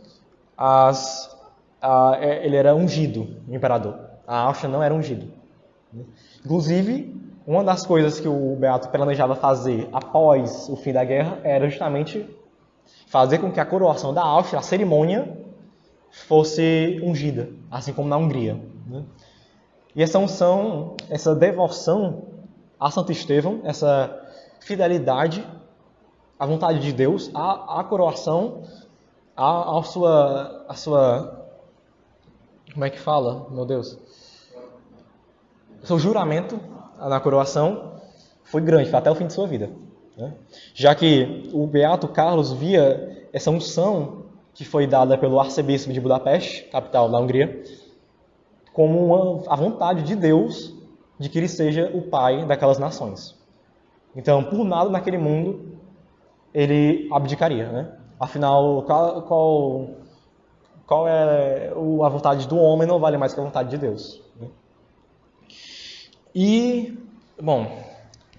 ele era ungido, o imperador. A Áustria não era ungido. Inclusive, uma das coisas que o Beato planejava fazer após o fim da guerra era justamente fazer com que a coroação da Áustria, a cerimônia, fosse ungida, assim como na Hungria. E essa unção, essa devoção a Santo Estevão, essa fidelidade à vontade de Deus, à coroação, à sua... Como é que fala? Meu Deus. O seu juramento na coroação foi grande, foi até o fim de sua vida. Já que o Beato Carlos via essa unção que foi dada pelo arcebispo de Budapeste, capital da Hungria, como a vontade de Deus de que ele seja o pai daquelas nações. Então, por nada naquele mundo, ele abdicaria. Afinal, qual é a vontade do homem não vale mais que a vontade de Deus. E, bom,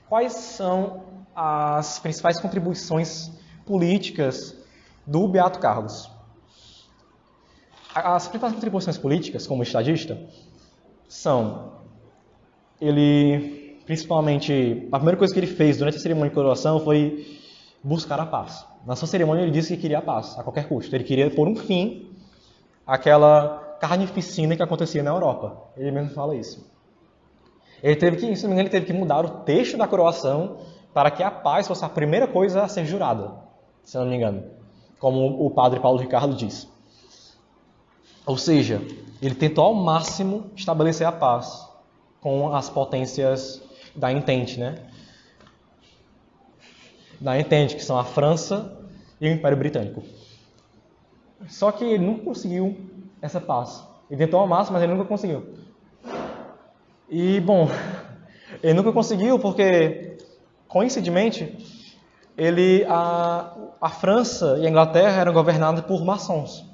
quais são as principais contribuições políticas do Beato Carlos? As principais contribuições políticas, como estadista, são... Ele, principalmente, a primeira coisa que ele fez durante a cerimônia de coroação foi buscar a paz. Na sua cerimônia ele disse que queria a paz, a qualquer custo. Ele queria pôr um fim àquela carnificina que acontecia na Europa. Ele mesmo fala isso. Ele teve que, se não me engano, ele teve que mudar o texto da coroação para que a paz fosse a primeira coisa a ser jurada, se não me engano, como o padre Paulo Ricardo diz. Ou seja, ele tentou ao máximo estabelecer a paz com as potências da Entente, Da Entente, que são a França e o Império Britânico. Só que ele não conseguiu essa paz. Ele tentou ao máximo, mas ele nunca conseguiu. E, bom, ele nunca conseguiu porque, coincidentemente, a França e a Inglaterra eram governadas por maçons.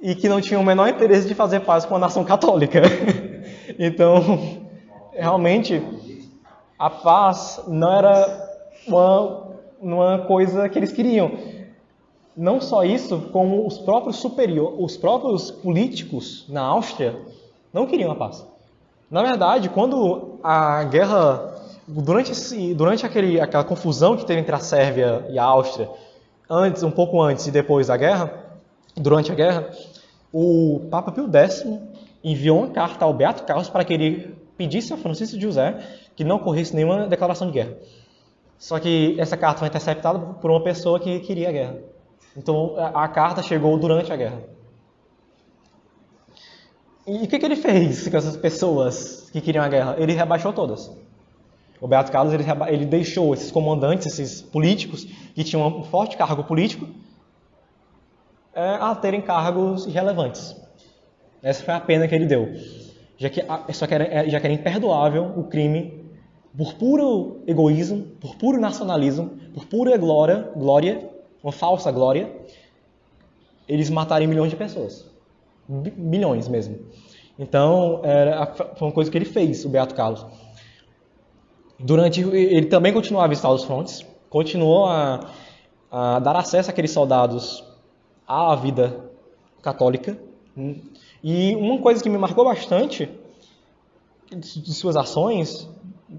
E que não tinham o menor interesse de fazer paz com a nação católica. Então, realmente, a paz não era uma coisa que eles queriam. Não só isso, como os próprios políticos na Áustria não queriam a paz. Na verdade, quando a guerra, durante aquela confusão que teve entre a Sérvia e a Áustria, um pouco antes e depois da guerra, durante a guerra, o Papa Pio X enviou uma carta ao Beato Carlos para que ele pedisse a Francisco de José que não ocorresse nenhuma declaração de guerra. Só que essa carta foi interceptada por uma pessoa que queria a guerra. Então a carta chegou durante a guerra. E o que ele fez com essas pessoas que queriam a guerra? Ele rebaixou todas. O Beato Carlos ele deixou esses comandantes, esses políticos que tinham um forte cargo político, a terem cargos irrelevantes. Essa foi a pena que ele deu. Já que era imperdoável o crime por puro egoísmo, por puro nacionalismo, por pura glória, uma falsa glória, eles matarem milhões de pessoas. Milhões mesmo. Então, foi uma coisa que ele fez, o Beato Carlos. Ele também continuou a visitar os frontes, continuou a dar acesso àqueles soldados à vida católica. E uma coisa que me marcou bastante de suas ações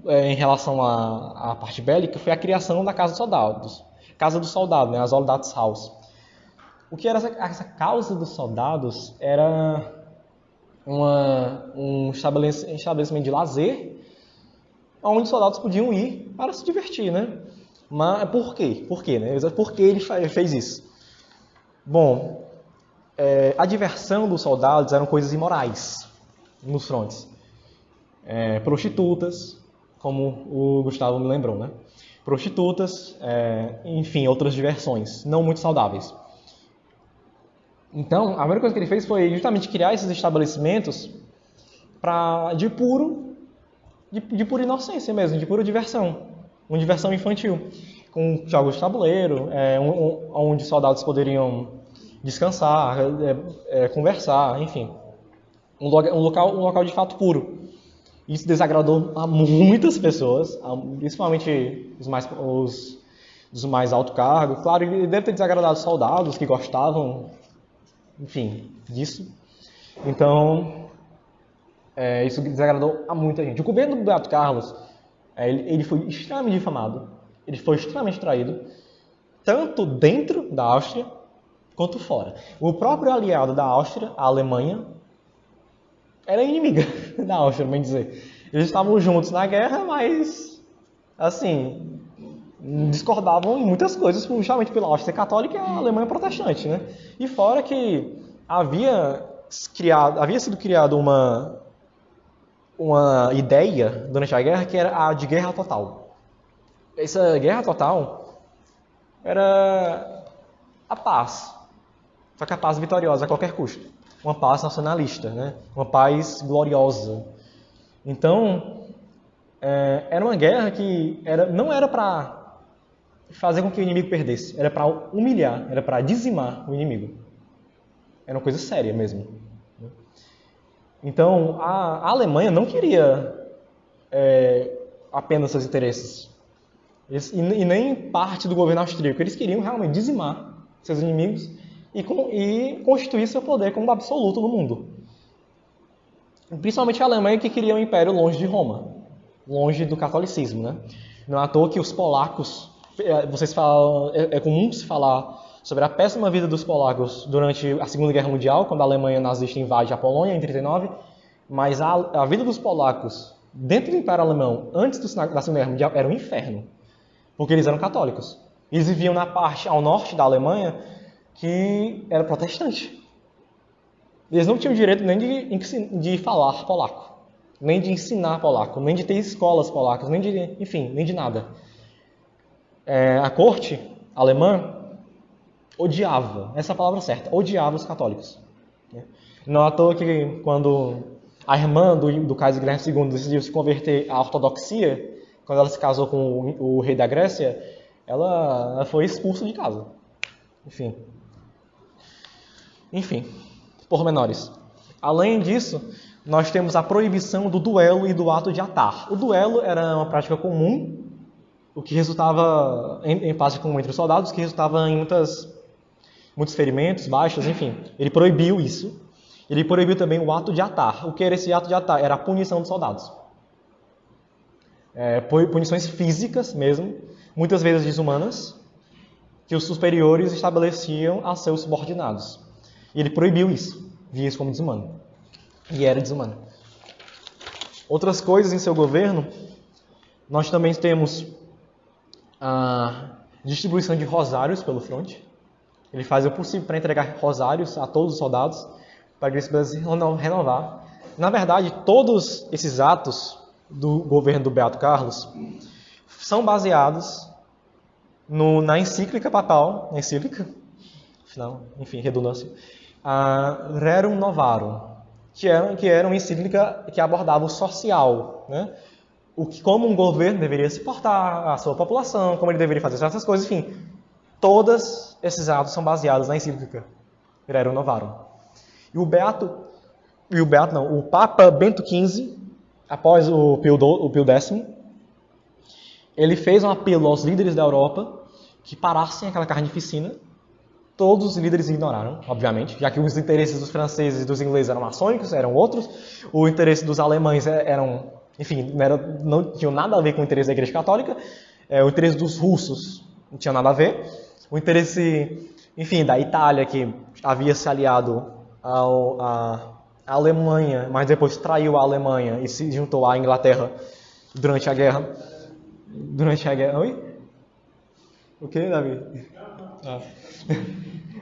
em relação à parte bélica foi a criação da Casa dos Soldados. Casa do Soldado, a Soldatshaus. O que era essa Casa dos Soldados? Era um estabelecimento de lazer onde os soldados podiam ir para se divertir, Mas por quê? Por quê, Por que ele fez isso? Bom, a diversão dos soldados eram coisas imorais nos frontes. Prostitutas, como o Gustavo me lembrou, Prostitutas, enfim, outras diversões, não muito saudáveis. Então, a primeira coisa que ele fez foi justamente criar esses estabelecimentos de pura inocência mesmo, de pura diversão. Uma diversão infantil, com jogos de tabuleiro, onde os soldados poderiam descansar, conversar, enfim. Um local de fato puro. Isso desagradou a muitas pessoas, principalmente os mais alto cargo. Claro, ele deve ter desagradado os soldados que gostavam, enfim, disso. Então, Isso desagradou a muita gente. O governo do Beato Carlos, ele foi extremamente difamado, ele foi extremamente traído, tanto dentro da Áustria quanto fora. O próprio aliado da Áustria, a Alemanha, era inimiga da Áustria, bem dizer. Eles estavam juntos na guerra, mas, assim, discordavam em muitas coisas, justamente pela Áustria católica e a Alemanha protestante, né? E fora que havia sido criada uma ideia durante a guerra que era a de guerra total. Essa guerra total era a paz, só que a paz vitoriosa a qualquer custo. Uma paz nacionalista, né? Uma paz gloriosa. Então, era uma guerra que não era para fazer com que o inimigo perdesse, era para humilhar, era para dizimar o inimigo. Era uma coisa séria mesmo. Então, a Alemanha não queria apenas seus interesses. E nem parte do governo austríaco. Eles queriam realmente dizimar seus inimigos e constituir seu poder como absoluto no mundo. Principalmente a Alemanha, que queria um império longe de Roma, longe do catolicismo, né? Não é à toa que os polacos, vocês falam, é comum se falar sobre a péssima vida dos polacos durante a Segunda Guerra Mundial, quando a Alemanha nazista invade a Polônia em 1939, mas a vida dos polacos dentro do Império Alemão, antes da Segunda Guerra Mundial, era um inferno, porque eles eram católicos. Eles viviam na parte ao norte da Alemanha que era protestante. Eles não tinham direito nem de falar polaco, nem de ensinar polaco, nem de ter escolas polacas, nem de nada. A corte alemã odiava, essa é a palavra certa, odiava os católicos. Não é à toa que quando a irmã do Kaiser Guilherme II decidiu se converter à ortodoxia, quando ela se casou com o rei da Grécia, ela foi expulsa de casa. Enfim, pormenores. Além disso, nós temos a proibição do duelo e do ato de atar. O duelo era uma prática comum, o que resultava em prática comum entre os soldados, que resultava em muitos ferimentos, baixas, enfim. Ele proibiu isso. Ele proibiu também o ato de atar. O que era esse ato de atar? Era a punição dos soldados. Punições físicas mesmo, muitas vezes desumanas, que os superiores estabeleciam a seus subordinados. E ele proibiu isso, via isso como desumano. E era desumano. Outras coisas em seu governo, nós também temos a distribuição de rosários pelo fronte. Ele faz o possível para entregar rosários a todos os soldados, para que eles pudessem renovar. Na verdade, todos esses atos do governo do Beato Carlos são baseados na encíclica papal, redundância, a Rerum Novarum, que era uma encíclica que abordava o social, né? Como um governo deveria se portar, a sua população, como ele deveria fazer certas coisas, enfim. Todos esses atos são baseados na encíclica Rerum Novarum. E o Papa Bento XV, após o Pio X, ele fez um apelo aos líderes da Europa que parassem aquela carnificina. Todos os líderes ignoraram, obviamente, já que os interesses dos franceses e dos ingleses eram maçônicos, eram outros. O interesse dos alemães não tinham nada a ver com o interesse da Igreja Católica. O interesse dos russos não tinha nada a ver. O interesse, da Itália, que havia se aliado à Alemanha, mas depois traiu a Alemanha e se juntou à Inglaterra durante a guerra. Oi? O que, Davi?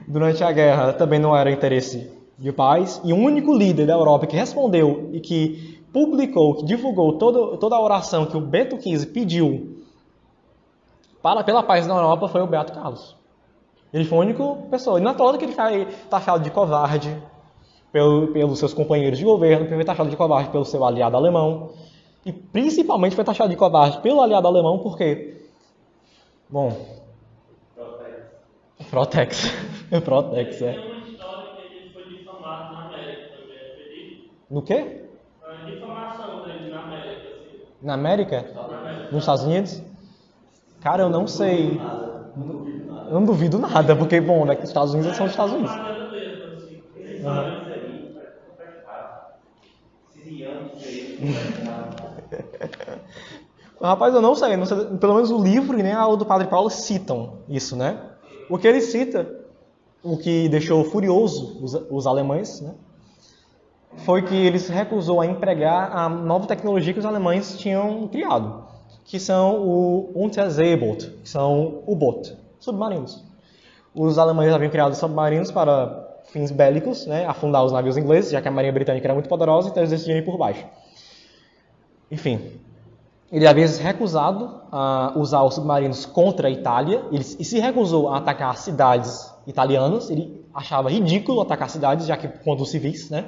Durante a guerra também não era interesse de paz. E o único líder da Europa que respondeu e que publicou, que divulgou toda a oração que o Bento XV pediu pela paz na Europa foi o Beato Carlos. Ele foi a única pessoa. E não é toda que ele foi taxado de covarde pelos seus companheiros de governo, foi taxado de covarde pelo seu aliado alemão. E principalmente foi taxado de covarde pelo aliado alemão porque... Protex. Protex,
Tem uma história que ele foi difamado na América também, acredita?
No quê?
A difamação dele na América, assim.
Na América?
Na América.
Nos Estados Unidos? Cara, eu não sei. Eu não duvido nada, porque, né, que os Estados Unidos são os Estados Unidos.
Mesmo, assim.
Se
Rapaz, eu não sei, pelo menos o livro e nem a aula do Padre Paulo citam isso, né? O que ele cita, o que deixou furioso os alemães, né? Foi que ele se recusou a empregar a nova tecnologia que os alemães tinham criado, que são o Unterseeboot, que são U-boot, submarinos. Os alemães haviam criado submarinos para fins bélicos, né, afundar os navios ingleses, já que a marinha britânica era muito poderosa, então eles decidiram ir por baixo. Enfim, ele havia se recusado a usar os submarinos contra a Itália, e se recusou a atacar cidades italianas. Ele achava ridículo atacar cidades, já que contra os civis, né?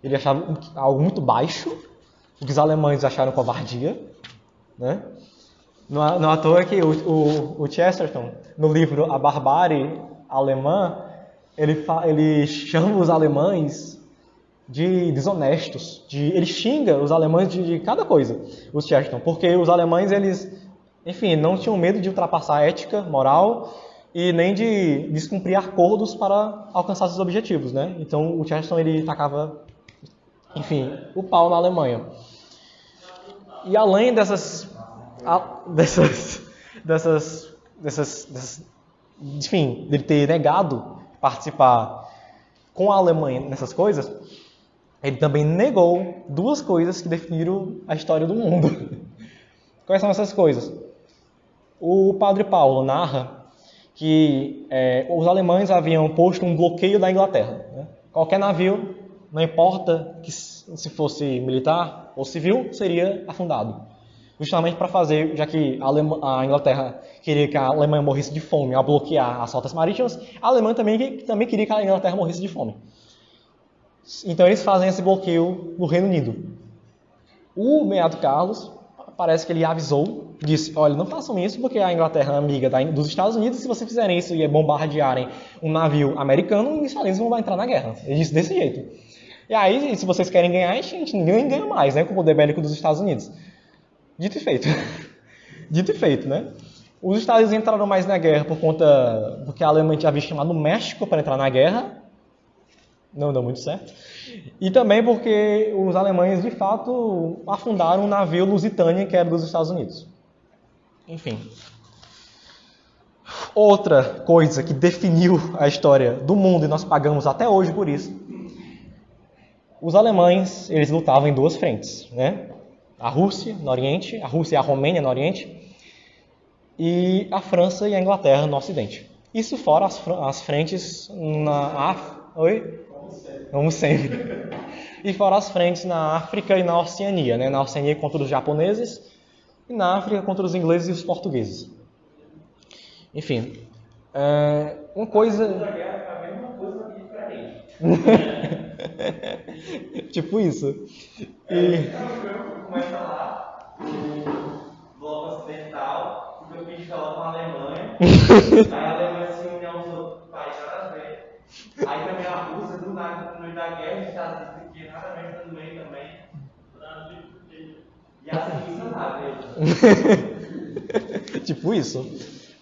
Ele achava algo muito baixo, o que os alemães acharam covardia, né? Não à toa que o Chesterton, no livro A Barbárie Alemã, ele chama os alemães de desonestos, ele xinga os alemães de cada coisa, os Chesterton, porque os alemães, eles, enfim, não tinham medo de ultrapassar a ética, moral, e nem de descumprir acordos para alcançar seus objetivos, né? Então o Chesterton, ele tacava, enfim, o pau na Alemanha. E além enfim, dele ter negado participar com a Alemanha nessas coisas, ele também negou duas coisas que definiram a história do mundo. Quais são essas coisas? O Padre Paulo narra que os alemães haviam posto um bloqueio da Inglaterra, né? Qualquer navio, não importa que se fosse militar ou civil, seria afundado. Justamente para fazer, já que a Inglaterra queria que a Alemanha morresse de fome ao bloquear as rotas marítimas, a Alemanha também queria que a Inglaterra morresse de fome. Então eles fazem esse bloqueio no Reino Unido. O Beato Carlos, parece que ele avisou, disse, olha, não façam isso porque a Inglaterra é amiga dos Estados Unidos, e se vocês fizerem isso e bombardearem um navio americano, os israelenses vão entrar na guerra. Ele disse desse jeito. E aí, se vocês querem ganhar, a gente ninguém ganha mais, né, com o poder bélico dos Estados Unidos. Dito e feito. Dito e feito, né? Os Estados Unidos entraram mais na guerra porque a Alemanha havia chamado o México para entrar na guerra. Não deu muito certo. E também porque os alemães, de fato, afundaram um navio Lusitânia, que era dos Estados Unidos. Enfim. Outra coisa que definiu a história do mundo, e nós pagamos até hoje por isso, os alemães, eles lutavam em duas frentes, né? A Rússia, no Oriente, a Rússia e a Romênia, no Oriente, e a França e a Inglaterra, no Ocidente. Isso fora as frentes na África. Oi? Como sempre. E fora as frentes na África e na Oceania, né? Na Oceania contra os japoneses e na África contra os ingleses e os portugueses. Enfim, uma coisa... tipo isso.
Começa lá, o bloco ocidental, porque o bicho coloca a Alemanha, aí a Alemanha se une aos outros países nada a ver. Aí também a Rússia, do nada, no meio da guerra, os Estados Unidos que nada a ver no meio também. E assim, isso nada.
Tipo isso.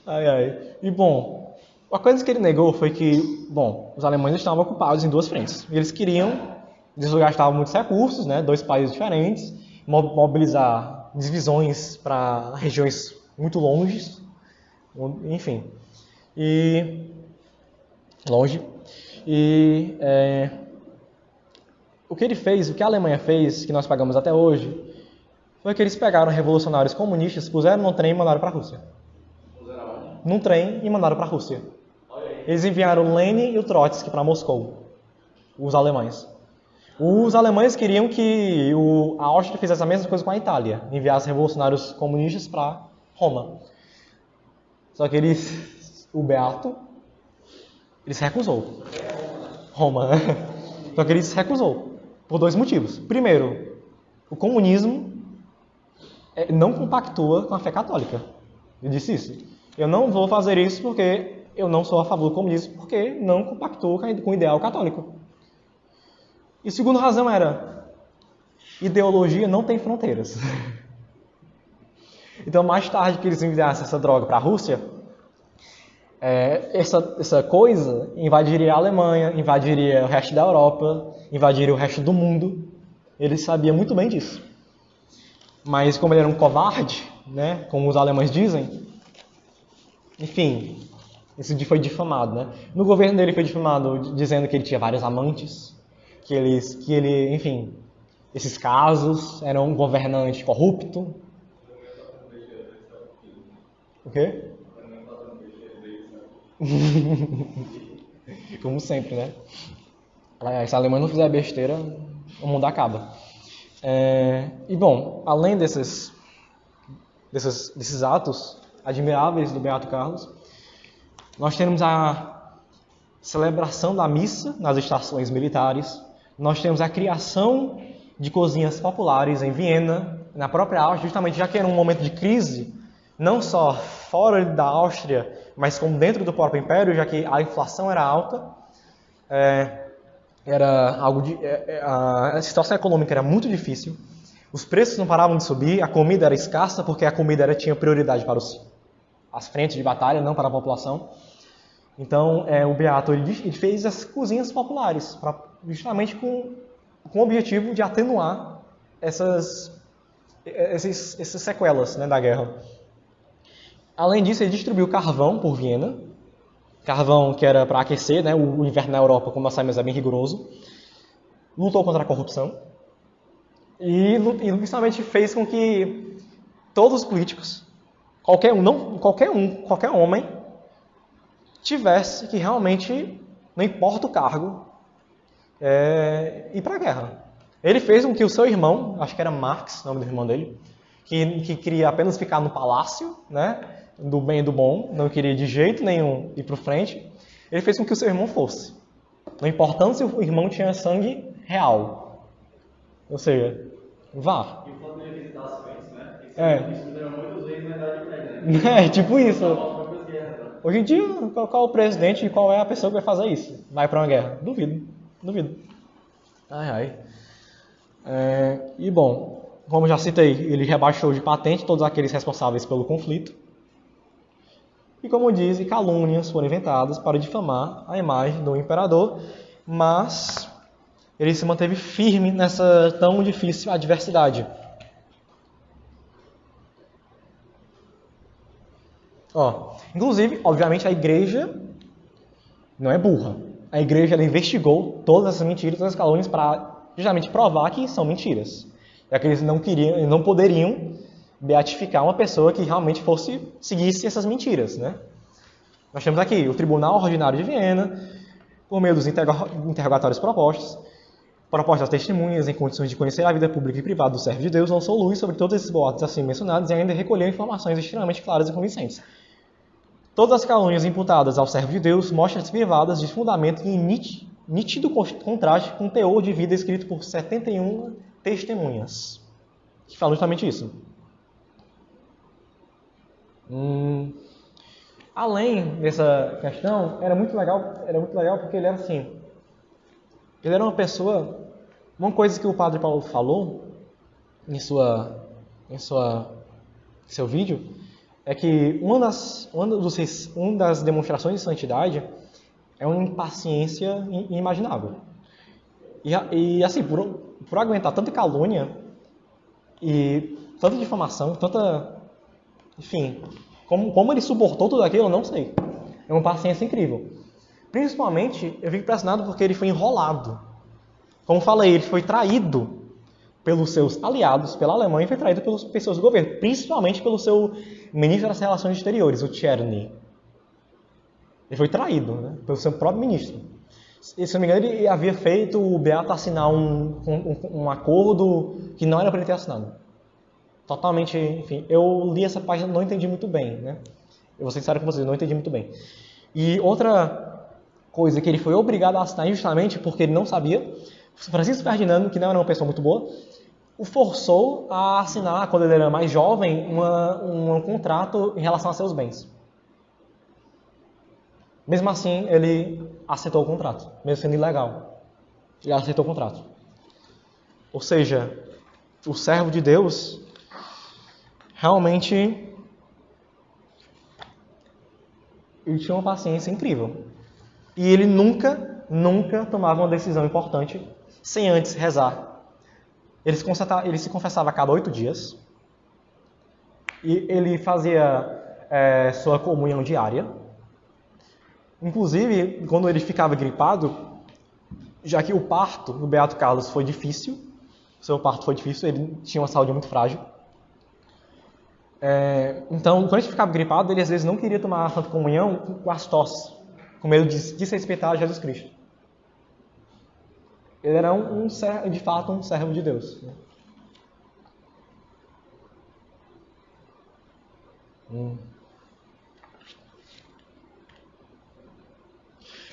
Ai, ai. E bom, a coisa que ele negou foi que, bom, os alemães estavam ocupados em duas frentes. E eles gastavam muitos recursos, né? Dois países diferentes, mobilizar divisões para regiões muito longes, enfim, o que a Alemanha fez, que nós pagamos até hoje, foi que eles pegaram revolucionários comunistas, puseram num trem e mandaram para a Rússia. Num trem e mandaram para a Rússia. Eles enviaram o Lenin e o Trotsky para Moscou, os alemães. Os alemães queriam que a Áustria fizesse a mesma coisa com a Itália, enviasse revolucionários comunistas para Roma. Só que o Beato, ele se recusou. Roma. Só que ele se recusou, por dois motivos. Primeiro, o comunismo não compactua com a fé católica. Ele disse isso. Eu não vou fazer isso porque eu não sou a favor do comunismo, porque não compactua com o ideal católico. E a segunda razão era, ideologia não tem fronteiras. Então, mais tarde que eles enviassem essa droga para a Rússia, essa coisa invadiria a Alemanha, invadiria o resto da Europa, invadiria o resto do mundo. Ele sabia muito bem disso. Mas como ele era um covarde, né, como os alemães dizem, enfim, esse foi difamado, né? No governo dele foi difamado dizendo que ele tinha vários amantes, que ele, enfim, esses casos, era um governante corrupto. O quê? Como sempre, né? Se a Alemanha não fizer besteira, o mundo acaba. E bom, além desses atos admiráveis do Beato Carlos, nós temos a celebração da missa nas estações militares, nós temos a criação de cozinhas populares em Viena, na própria Áustria, justamente já que era um momento de crise, não só fora da Áustria, mas como dentro do próprio Império, já que a inflação era alta, a situação econômica era muito difícil, os preços não paravam de subir, a comida era escassa, porque a comida tinha prioridade para as frentes de batalha, não para a população. Então, o Beato ele fez as cozinhas populares, justamente com o objetivo de atenuar essas sequelas, né, da guerra. Além disso, ele distribuiu carvão por Viena, carvão que era para aquecer, né, o inverno na Europa, como nós sabemos, é bem rigoroso. Lutou contra a corrupção e justamente fez com que todos os políticos, qualquer homem, tivesse que realmente, não importa o cargo, ir para a guerra. Ele fez com que o seu irmão, acho que era Marx, o nome do irmão dele, que queria apenas ficar no palácio, né, do bem e do bom, não queria de jeito nenhum ir para frente, ele fez com que o seu irmão fosse. Não importando se o irmão tinha sangue real. Ou seja, vá.
E o fato de ele visitar as frentes, né? Isso fizeram muitos reis na Idade Média, né?
Tipo isso. Hoje em dia, qual é o presidente e qual é a pessoa que vai fazer isso? Vai para uma guerra? Duvido. E bom, como já citei, ele rebaixou de patente todos aqueles responsáveis pelo conflito. E como dizem, calúnias foram inventadas para difamar a imagem do imperador, mas ele se manteve firme nessa tão difícil adversidade. Inclusive, obviamente, a igreja não é burra. A igreja ela investigou todas essas mentiras, todas as calúnias, para justamente provar que são mentiras. Já que eles não poderiam beatificar uma pessoa que realmente seguisse essas mentiras, né? Nós temos aqui o Tribunal Ordinário de Viena, por meio dos interrogatórios propostas às testemunhas em condições de conhecer a vida pública e privada do servo de Deus, lançou luz sobre todos esses boatos assim mencionados e ainda recolheu informações extremamente claras e convincentes. Todas as calúnias imputadas ao servo de Deus mostram-se privadas de fundamento em nítido contraste com o teor de vida escrito por 71 testemunhas, que falam justamente isso. Além dessa questão, era muito legal porque ele era assim, ele era uma pessoa, uma coisa que o Padre Paulo falou em seu vídeo, é que uma das demonstrações de santidade é uma impaciência inimaginável. E assim, por aguentar tanta calúnia e tanta difamação, enfim, como ele suportou tudo aquilo, eu não sei. É uma paciência incrível. Principalmente, eu fico impressionado porque ele foi enrolado. Como falei, ele foi traído pelos seus aliados, pela Alemanha, e foi traído pelas pessoas do governo, principalmente pelo seu ministro das Relações Exteriores, o Czerny. Ele foi traído, né, pelo seu próprio ministro. E, se não me engano, ele havia feito o Beato assinar um acordo que não era para ele ter assinado. Totalmente, enfim, eu li essa página e não entendi muito bem, né? Eu vou ser sincero com vocês, não entendi muito bem. E outra coisa que ele foi obrigado a assinar justamente porque ele não sabia, Francisco Ferdinando, que não era uma pessoa muito boa, o forçou a assinar, quando ele era mais jovem, um contrato em relação a seus bens. Mesmo assim, ele aceitou o contrato, mesmo sendo ilegal. Ele aceitou o contrato. Ou seja, o servo de Deus realmente ele tinha uma paciência incrível. E ele nunca tomava uma decisão importante sem antes rezar Ele se confessava a cada 8 dias. E ele fazia sua comunhão diária. Inclusive, quando ele ficava gripado, já que o parto do Beato Carlos foi difícil, seu parto foi difícil, ele tinha uma saúde muito frágil. Então, quando ele ficava gripado, ele às vezes não queria tomar a Santa Comunhão com as tosses, com medo de desrespeitar Jesus Cristo. Ele era de fato um servo de Deus.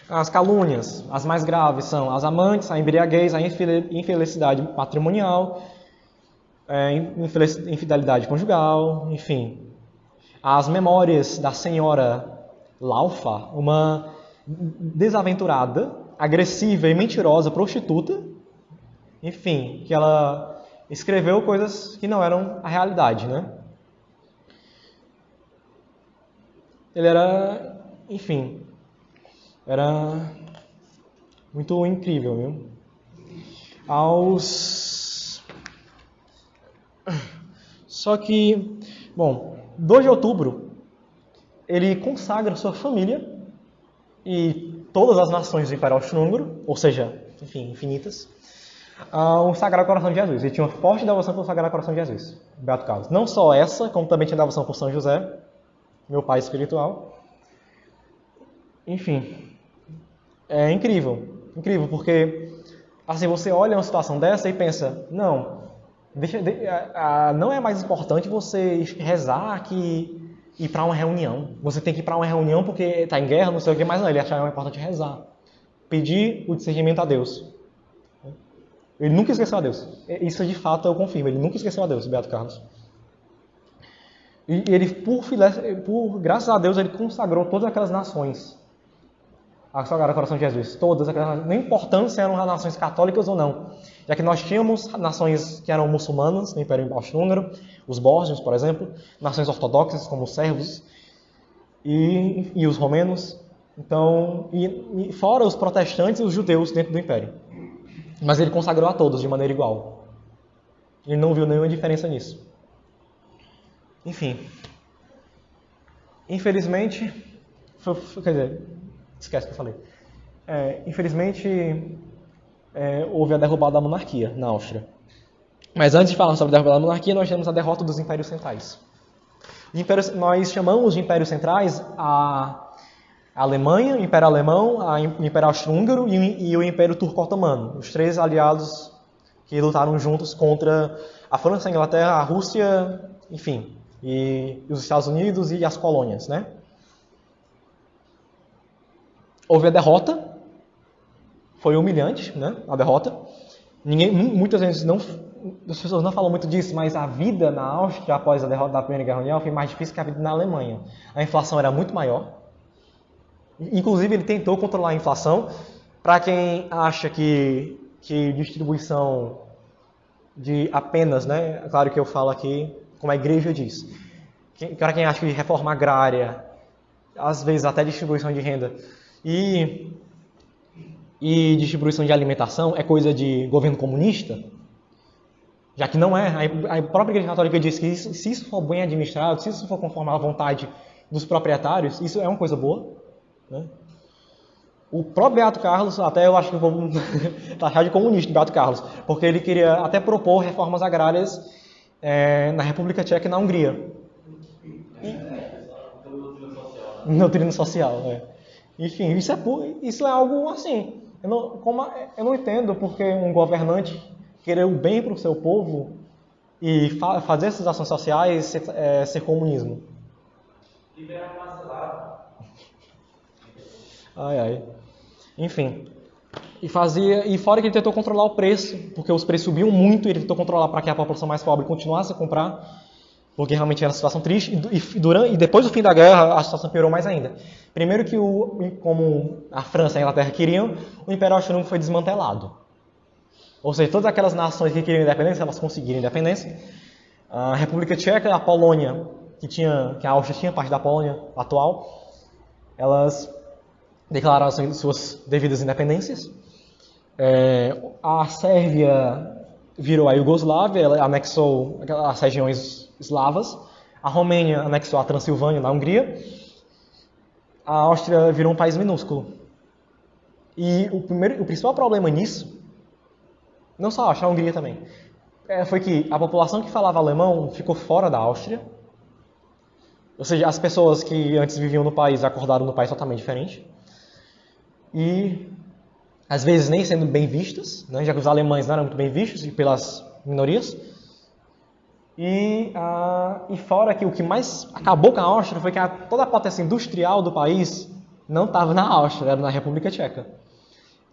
As calúnias, as mais graves, são as amantes, a embriaguez, a infelicidade patrimonial, infidelidade conjugal, enfim. As memórias da senhora Laufa, uma desaventurada, agressiva e mentirosa prostituta, enfim, que ela escreveu coisas que não eram a realidade, né? Ele era, enfim, era muito incrível, viu? Só que, bom, 2 de outubro, ele consagra sua família e todas as nações do Império Austro-Húngaro, ou seja, enfim, infinitas, ao Sagrado Coração de Jesus. Ele tinha uma forte devoção pelo Sagrado Coração de Jesus, Beato Carlos. Não só essa, como também tinha devoção por São José, meu pai espiritual. Enfim, é incrível, porque assim, você olha uma situação dessa e pensa, não, não é mais importante você rezar que ir para uma reunião. Você tem que ir para uma reunião porque está em guerra, não sei o que, mas não, ele achava importante rezar. Pedir o discernimento a Deus. Ele nunca esqueceu a Deus. Isso de fato eu confirmo, ele nunca esqueceu a Deus, Beato Carlos. E ele, graças a Deus, ele consagrou todas aquelas nações a Sagrado Coração de Jesus. Todas aquelas nações, não importa se eram nações católicas ou não. Já que nós tínhamos nações que eram muçulmanas no Império Austro-Húngaro, os bósnios, por exemplo, nações ortodoxas como os sérvios e os romenos, então, e fora os protestantes e os judeus dentro do Império. Mas ele consagrou a todos de maneira igual. Ele não viu nenhuma diferença nisso. Enfim. Infelizmente, quer dizer, esquece que eu falei. Infelizmente, houve a derrubada da monarquia na Áustria. Mas antes de falar sobre a derrubada da monarquia, nós temos a derrota dos impérios centrais. Nós chamamos de impérios centrais a Alemanha, o Império Alemão, o Império Austro-Húngaro e o Império Turco-Otomano. Os 3 aliados que lutaram juntos contra a França, a Inglaterra, a Rússia, enfim, e os Estados Unidos e as colônias, né? Houve a derrota, foi humilhante, né? A derrota. Muitas vezes as pessoas não falam muito disso, mas a vida na Áustria após a derrota da Primeira Guerra Mundial foi mais difícil que a vida na Alemanha. A inflação era muito maior. Inclusive, ele tentou controlar a inflação. Para quem acha que distribuição de apenas, né? Claro que eu falo aqui como a igreja diz. Para quem acha que reforma agrária, às vezes até distribuição de renda e distribuição de alimentação é coisa de governo comunista, já que não é. A própria Igreja Católica diz que se isso for bem administrado, se isso for conforme à vontade dos proprietários, isso é uma coisa boa, né? O próprio Beato Carlos, até eu acho que eu vou taxar de comunista, Beato Carlos, porque ele queria até propor reformas agrárias na República Tcheca e na Hungria. Doutrina social, Enfim, isso é algo assim. Eu não entendo porque um governante querer o bem para o seu povo e fazer essas ações sociais ser comunismo.
Liberar parcelado.
Ai. Enfim. E fora que ele tentou controlar o preço, porque os preços subiam muito, e ele tentou controlar para que a população mais pobre continuasse a comprar, porque realmente era uma situação triste, e depois do fim da guerra a situação piorou mais ainda. Primeiro que, como a França e a Inglaterra queriam, o Império Austro-Húngaro foi desmantelado. Ou seja, todas aquelas nações que queriam independência, elas conseguiram independência. A República Tcheca, a Polônia, que a Áustria tinha parte da Polônia atual, elas declararam suas devidas independências. A Sérvia virou a Iugoslávia, ela anexou as regiões eslavas. A Romênia anexou a Transilvânia, na Hungria. A Áustria virou um país minúsculo. E o principal problema nisso, não só a Áustria, a Hungria também, foi que a população que falava alemão ficou fora da Áustria. Ou seja, as pessoas que antes viviam no país acordaram no país totalmente diferente. E, às vezes, nem sendo bem vistas, né, já que os alemães não eram muito bem vistos pelas minorias. E fora que o que mais acabou com a Áustria foi que toda a potência industrial do país não estava na Áustria, era na República Tcheca.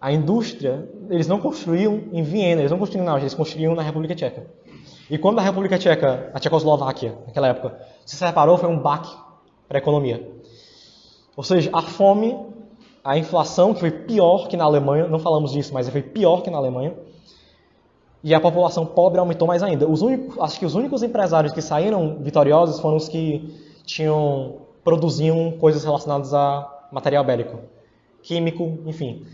A indústria, eles não construíam em Viena, eles não construíam na Áustria, eles construíam na República Tcheca. E quando a República Tcheca, a Tchecoslováquia, naquela época, se separou, foi um baque para a economia. Ou seja, a fome, a inflação, que foi pior que na Alemanha, não falamos disso, mas foi pior que na Alemanha, e a população pobre aumentou mais ainda. Acho que os únicos empresários que saíram vitoriosos foram os que produziam coisas relacionadas a material bélico, químico, enfim.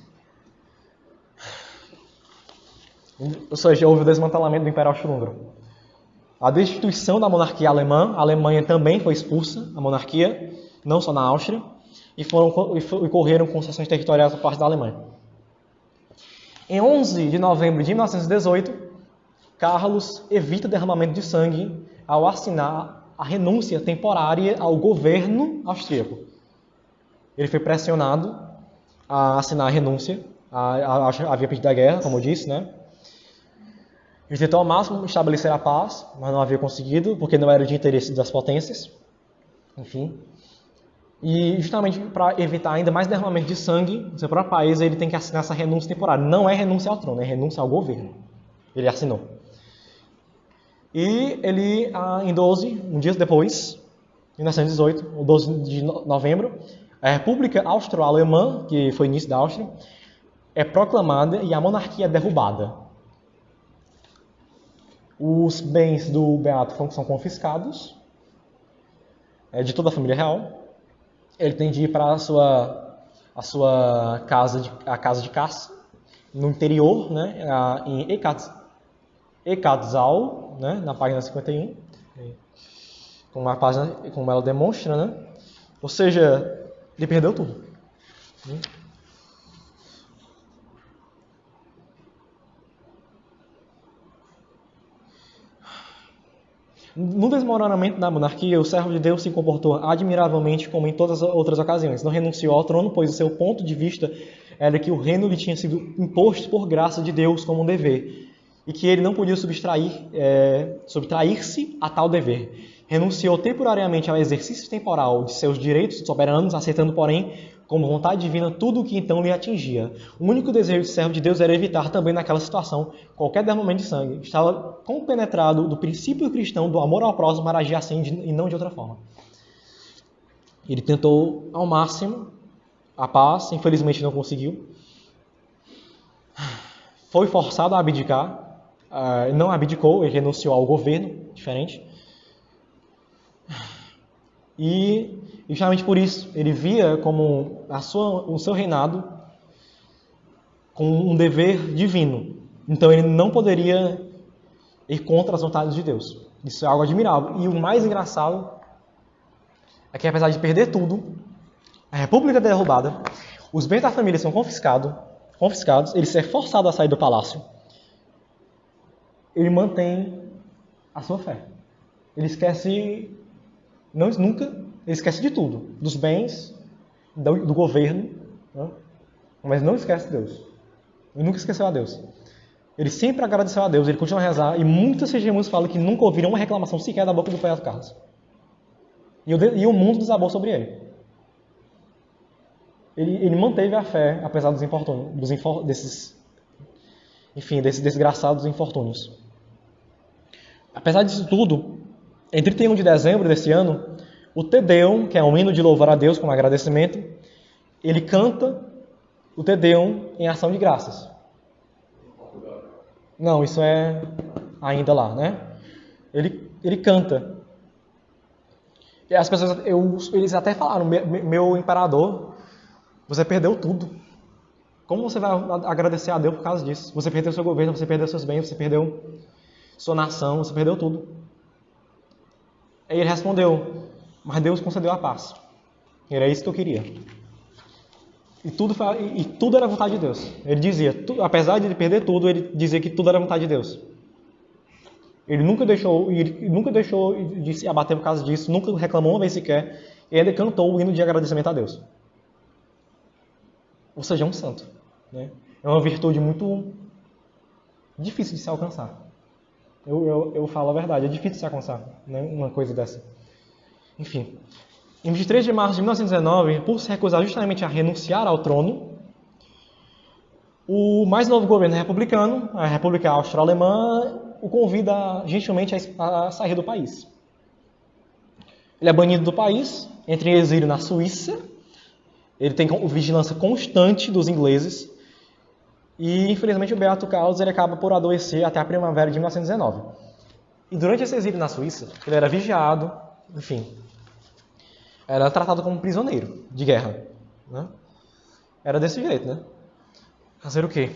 Ou seja, houve o desmantelamento do Império Austro-Húngaro. A destituição da monarquia alemã, a Alemanha também foi expulsa, a monarquia, não só na Áustria, e correram concessões territoriais por parte da Alemanha. Em 11 de novembro de 1918, Carlos evita derramamento de sangue ao assinar a renúncia temporária ao governo austríaco. Ele foi pressionado a assinar a renúncia, havia pedido a guerra, como eu disse, né? Ele tentou ao máximo estabelecer a paz, mas não havia conseguido, porque não era de interesse das potências. Enfim. E justamente para evitar ainda mais derramamento de sangue no seu próprio país, ele tem que assinar essa renúncia temporária. Não é renúncia ao trono, é renúncia ao governo. Ele assinou. E ele, um dia depois, em 1918, o 12 de novembro, a República Austro-Alemã, que foi o início da Áustria, é proclamada e a monarquia é derrubada. Os bens do Beato são confiscados, de toda a família real. Ele tem de ir para a sua casa de caça, no interior, né, em Ekatzal, né, na página 51, como ela demonstra, né? Ou seja, ele perdeu tudo. No desmoronamento da monarquia, o servo de Deus se comportou admiravelmente como em todas as outras ocasiões. Não renunciou ao trono, pois o seu ponto de vista era que o reino lhe tinha sido imposto por graça de Deus como um dever, e que ele não podia subtrair-se a tal dever. Renunciou temporariamente ao exercício temporal de seus direitos soberanos, aceitando, porém, como vontade divina tudo o que então lhe atingia. O único desejo do servo de Deus era evitar também naquela situação qualquer derramamento de sangue. Estava compenetrado do princípio cristão do amor ao próximo para agir assim e não de outra forma. Ele tentou ao máximo a paz, infelizmente não conseguiu. Foi forçado a abdicar, não abdicou, ele renunciou ao governo, diferente. E justamente por isso, ele via como o seu reinado com um dever divino. Então ele não poderia ir contra as vontades de Deus. Isso é algo admirável. E o mais engraçado é que, apesar de perder tudo, a República é derrubada, os bens da família são confiscados, ele ser forçado a sair do palácio, ele mantém a sua fé. Ele esquece... ele esquece de tudo, dos bens, do governo, né? Mas não esquece Deus. Ele nunca esqueceu a Deus. Ele sempre agradeceu a Deus, ele continua a rezar, e muitas testemunhas falam que nunca ouviram uma reclamação sequer da boca do Beato Carlos. E o mundo desabou sobre ele. Ele manteve a fé, apesar dos infortúnios, desses desgraçados infortúnios. Apesar disso tudo, em 31 de dezembro desse ano, o Te Deum, que é um hino de louvor a Deus como agradecimento, ele canta o Te Deum em ação de graças. Não, isso é ainda lá, né? Ele canta. E as pessoas, eles até falaram, meu imperador, você perdeu tudo. Como você vai agradecer a Deus por causa disso? Você perdeu seu governo, você perdeu seus bens, você perdeu sua nação, você perdeu tudo. Aí ele respondeu, mas Deus concedeu a paz. Era isso que eu queria. E tudo era vontade de Deus. Ele dizia, apesar de ele perder tudo, ele dizia que tudo era vontade de Deus. Ele nunca deixou de se abater por causa disso, nunca reclamou uma vez sequer, e ainda cantou o hino de agradecimento a Deus. Ou seja, é um santo. Né? É uma virtude muito difícil de se alcançar. Eu falo a verdade, é difícil de se alcançar, né? Uma coisa dessa. Enfim, em 23 de março de 1919, por se recusar justamente a renunciar ao trono, o mais novo governo republicano, a República Austro-Alemã, o convida gentilmente a sair do país. Ele é banido do país, entra em exílio na Suíça, ele tem vigilância constante dos ingleses, e infelizmente o Beato Carlos ele acaba por adoecer até a primavera de 1919. E durante esse exílio na Suíça, ele era vigiado, enfim, era tratado como prisioneiro de guerra. Né? Era desse jeito, né? Fazer o quê?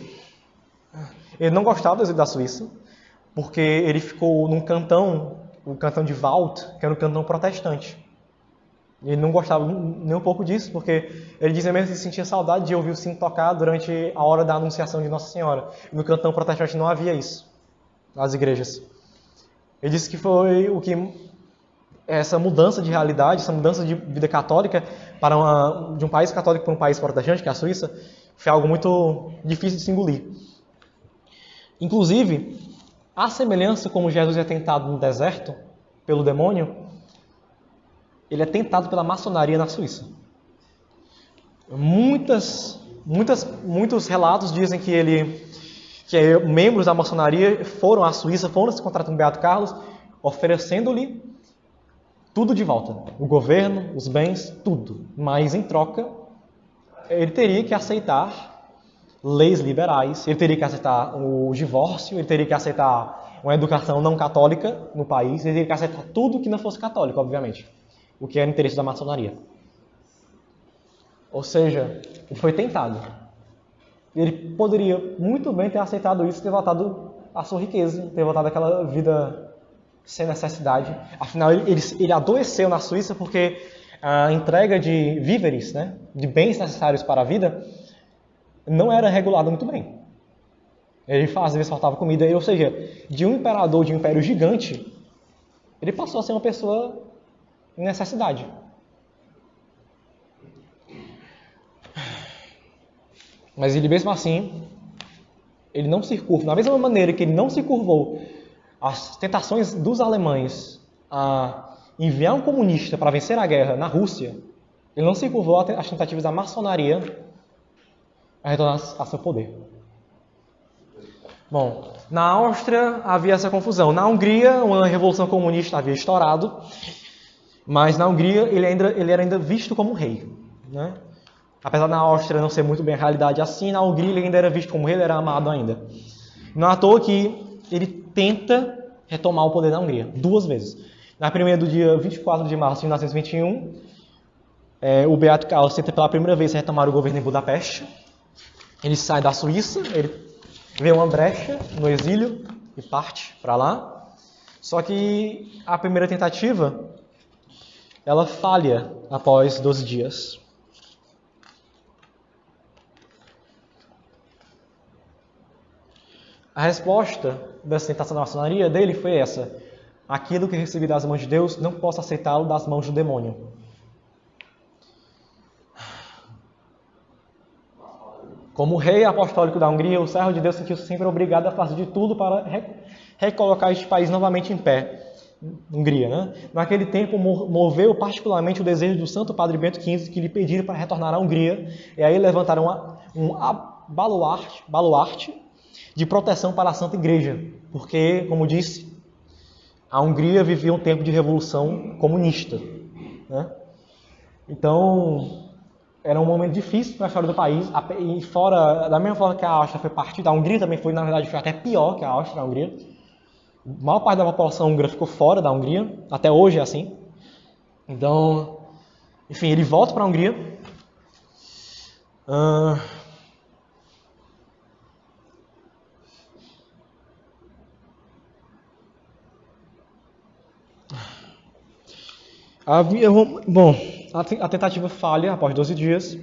Ele não gostava do exílio da Suíça, porque ele ficou num cantão, o cantão de Vaud, que era um cantão protestante. Ele não gostava nem um pouco disso, porque ele dizia mesmo que sentia saudade de ouvir o sino tocar durante a hora da anunciação de Nossa Senhora. E no cantão protestante não havia isso, nas igrejas. Ele disse que foi o que essa mudança de realidade, essa mudança de vida católica de um país católico para um país protestante, que é a Suíça, foi algo muito difícil de se engolir. Inclusive, a semelhança como Jesus é tentado no deserto pelo demônio, ele é tentado pela maçonaria na Suíça. Muitos relatos dizem que membros da maçonaria foram à Suíça, foram se encontrar com o Beato Carlos, oferecendo-lhe tudo de volta. O governo, os bens, tudo. Mas, em troca, ele teria que aceitar leis liberais, ele teria que aceitar o divórcio, ele teria que aceitar uma educação não católica no país, ele teria que aceitar tudo que não fosse católico, obviamente. O que era interesse da maçonaria. Ou seja, ele foi tentado. Ele poderia muito bem ter aceitado isso e ter voltado à sua riqueza, ter voltado àquela vida sem necessidade. Afinal, ele adoeceu na Suíça porque a entrega de víveres, né, de bens necessários para a vida, não era regulada muito bem. Ele às vezes faltava comida, ou seja, de um imperador de um império gigante, ele passou a ser uma pessoa em necessidade. Mas ele mesmo assim, ele não se curva. Da mesma maneira que ele não se curvou às tentações dos alemães a enviar um comunista para vencer a guerra na Rússia, ele não se curvou às tentativas da maçonaria a retornar a seu poder. Bom, na Áustria havia essa confusão. Na Hungria, uma revolução comunista havia estourado. Mas na Hungria ele era ainda visto como rei. Né? Apesar da Áustria não ser muito bem a realidade assim, na Hungria ele ainda era visto como rei, ele era amado ainda. Não é à toa que ele tenta retomar o poder da Hungria 2 vezes. Na primeira do dia 24 de março de 1921, o Beato Carlos tenta pela primeira vez retomar o governo em Budapeste. Ele sai da Suíça, ele vê uma brecha no exílio e parte para lá. Só que a primeira tentativa ela falha após 12 dias. A resposta dessa tentação da maçonaria dele foi essa: aquilo que recebi das mãos de Deus, não posso aceitá-lo das mãos do demônio. Como rei apostólico da Hungria, o servo de Deus sentiu-se sempre obrigado a fazer de tudo para recolocar este país novamente em pé. Hungria, né? Naquele tempo moveu particularmente o desejo do Santo Padre Bento XV que lhe pediram para retornar à Hungria, e aí levantaram um baluarte de proteção para a Santa Igreja, porque, como disse, a Hungria vivia um tempo de revolução comunista, né? Então, era um momento difícil para a história do país, e fora, da mesma forma que a Áustria foi partida, a Hungria também foi, na verdade, foi até pior que a Áustria, a Hungria. A maior parte da população húngara ficou fora da Hungria, até hoje é assim. Então, enfim, ele volta para a Hungria. Bom, a tentativa falha após 12 dias.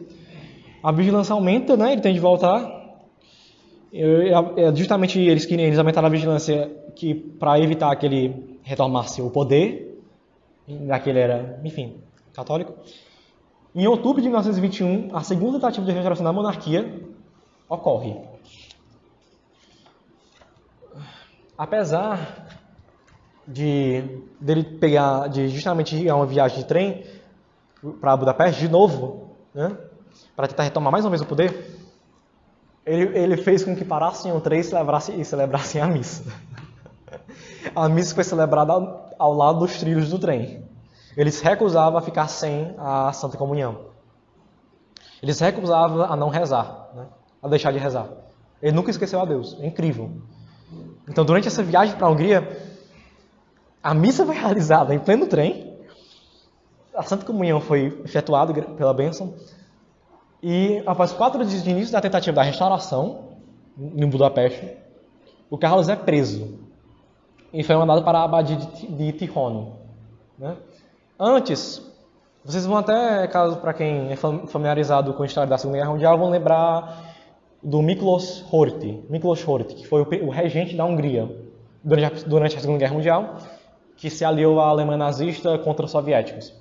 A vigilância aumenta, né? Ele tem de voltar. Justamente eles aumentaram a vigilância para evitar que ele retomasse o poder, já que ele era, enfim, católico. Em outubro de 1921, a segunda tentativa de restauração da monarquia ocorre. Apesar dele justamente ir a uma viagem de trem para Budapeste de novo, né, para tentar retomar mais uma vez o poder, ele fez com que parassem o trem e celebrassem a missa. A missa foi celebrada ao lado dos trilhos do trem. Ele se recusava a ficar sem a Santa Comunhão. Ele se recusava a não rezar, né, a deixar de rezar. Ele nunca esqueceu a Deus. É incrível. Então, durante essa viagem para a Hungria, a missa foi realizada em pleno trem, a Santa Comunhão foi efetuada pela bênção, e após 4 dias de início da tentativa da restauração, em Budapeste, o Carlos é preso e foi mandado para a abadia de Tyrone, né? Antes, vocês vão até, caso para quem é familiarizado com a história da Segunda Guerra Mundial, vão lembrar do Miklos Horthy, que foi o regente da Hungria durante a Segunda Guerra Mundial, que se aliou à Alemanha nazista contra os soviéticos.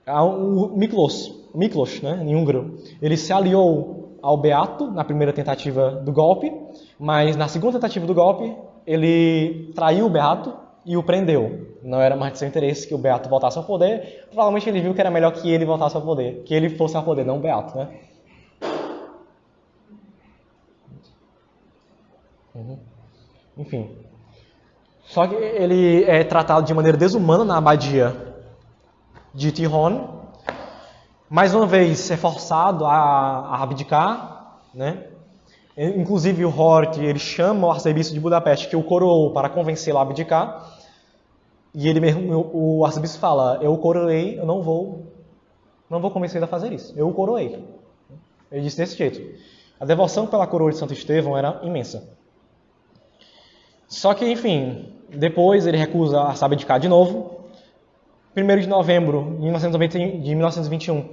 O Miklos, né, em húngaro, ele se aliou ao Beato na primeira tentativa do golpe, mas na segunda tentativa do golpe ele traiu o Beato e o prendeu. Não era mais de seu interesse que o Beato voltasse ao poder. Provavelmente ele viu que era melhor que ele voltasse ao poder, que ele fosse ao poder, não o Beato, né? Enfim. Só que ele é tratado de maneira desumana na abadia de Tyrone. Mais uma vez é forçado a abdicar, né? Inclusive o Horthy, ele chama o arcebispo de Budapeste, que o coroou, para convencê-lo a abdicar. E ele mesmo, o arcebispo fala: eu o coroei, eu não vou convencê-lo a fazer isso. Eu o coroei. Ele disse desse jeito. A devoção pela coroa de Santo Estevão era imensa. Só que, enfim, depois ele recusa a se abdicar de novo. 1º de novembro de 1921,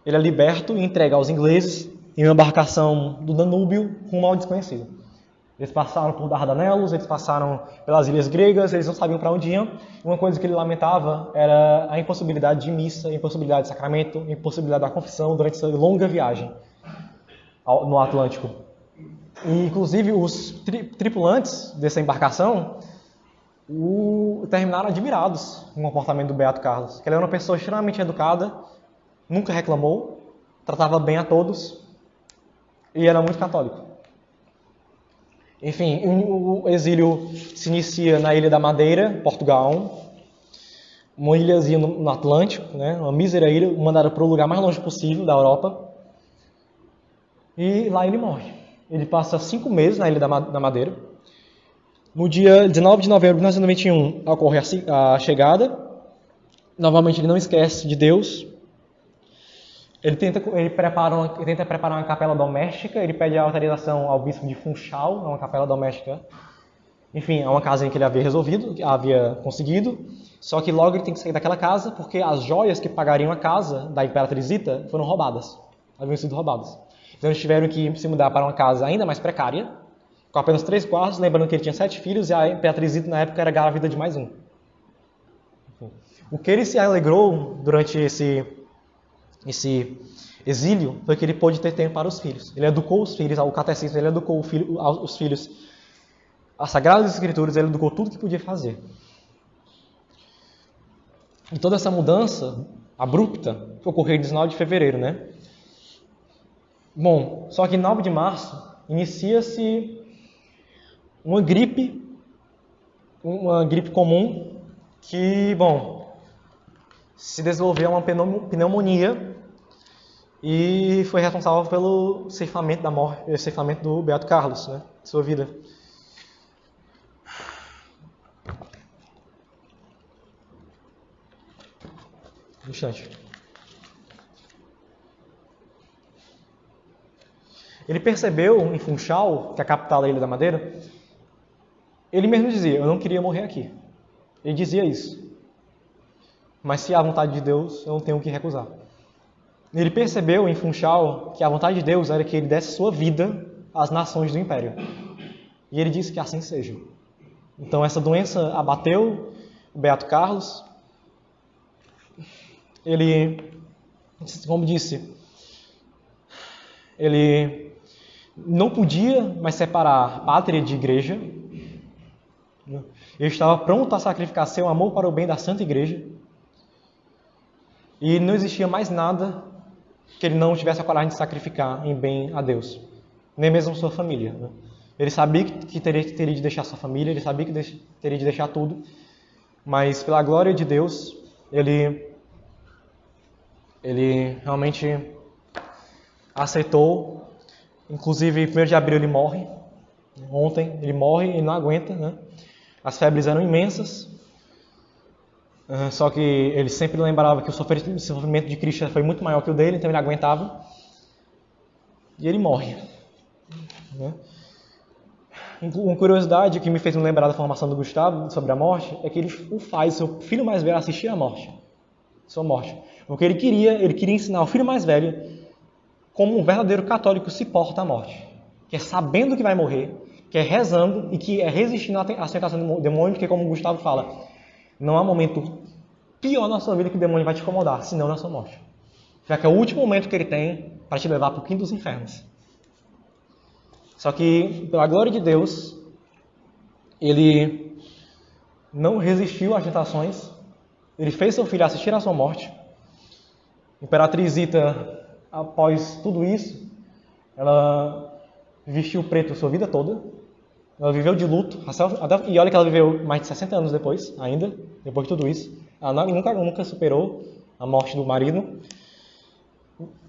ele é liberto e entregue aos ingleses em uma embarcação do Danúbio rumo ao desconhecido. Eles passaram por Dardanelos, eles passaram pelas ilhas gregas, eles não sabiam para onde iam. Uma coisa que ele lamentava era a impossibilidade de missa, a impossibilidade de sacramento, a impossibilidade da confissão durante essa longa viagem no Atlântico. E, inclusive, os tripulantes dessa embarcação terminaram admirados com o comportamento do Beato Carlos, que ele era uma pessoa extremamente educada, nunca reclamou, tratava bem a todos e era muito católico. Enfim, o exílio se inicia na Ilha da Madeira, Portugal, uma ilhazinha no Atlântico, né, uma mísera ilha, mandada para o lugar mais longe possível da Europa, e lá ele morre. Ele passa 5 meses na Ilha da Madeira. No dia 19 de novembro de 1921 ocorre a chegada. Novamente ele não esquece de Deus. Ele tenta preparar uma capela doméstica. Ele pede a autorização ao bispo de Funchal, uma capela doméstica. Enfim, é uma casa em que ele havia conseguido. Só que logo ele tem que sair daquela casa porque as joias que pagariam a casa da Imperatriz Zita foram roubadas. Haviam sido roubadas. Então eles tiveram que se mudar para uma casa ainda mais precária, com apenas 3 quartos, lembrando que ele tinha 7 filhos e a Imperatriz Zita na época era grávida de mais um. O que ele se alegrou durante esse exílio foi que ele pôde ter tempo para os filhos. Ele educou os filhos, o catecismo, ele educou os filhos as Sagradas Escrituras, ele educou tudo que podia fazer. E toda essa mudança abrupta ocorreu em 19 de fevereiro, né? Bom, só que em 9 de março inicia-se uma gripe comum que, bom, se desenvolveu uma pneumonia e foi responsável pelo ceifamento do Beato Carlos, né, de sua vida. Um instante. Ele percebeu em Funchal, que é a capital da Ilha da Madeira, ele mesmo dizia: eu não queria morrer aqui. Ele dizia isso. mas se é a vontade de Deus, eu não tenho o que recusar. Ele percebeu em Funchal que a vontade de Deus era que ele desse sua vida às nações do Império. E ele disse que assim seja. Então essa doença abateu o Beato Carlos. Ele, como disse, ele não podia mais separar pátria de igreja. Ele estava pronto a sacrificar seu amor para o bem da Santa Igreja. E não existia mais nada que ele não tivesse a coragem de sacrificar em bem a Deus. Nem mesmo sua família. Ele sabia que teria de deixar sua família, ele sabia que teria de deixar tudo. Mas pela glória de Deus, ele realmente aceitou. Inclusive, 1º de abril ele morre. Ontem ele morre e não aguenta, né? As febres eram imensas. Só que ele sempre lembrava que o sofrimento de Cristo foi muito maior que o dele, então ele aguentava. E ele morre. Uma curiosidade que me fez me lembrar da formação do Gustavo sobre a morte é que ele faz seu filho mais velho assistir a morte. Sua morte. Porque ele queria ensinar o filho mais velho como um verdadeiro católico se porta à morte. Que é sabendo que vai morrer, que é rezando e que é resistindo à tentação do demônio, porque como o Gustavo fala, não há momento pior na sua vida que o demônio vai te incomodar, senão na sua morte. Já que é o último momento que ele tem para te levar para o quinto dos infernos. Só que, pela glória de Deus, ele não resistiu às tentações. Ele fez seu filho assistir à sua morte. Imperatriz Zita, após tudo isso, ela vestiu preto sua vida toda. Ela viveu de luto. E olha que ela viveu mais de 60 anos depois, ainda, depois de tudo isso. Ela nunca superou a morte do marido.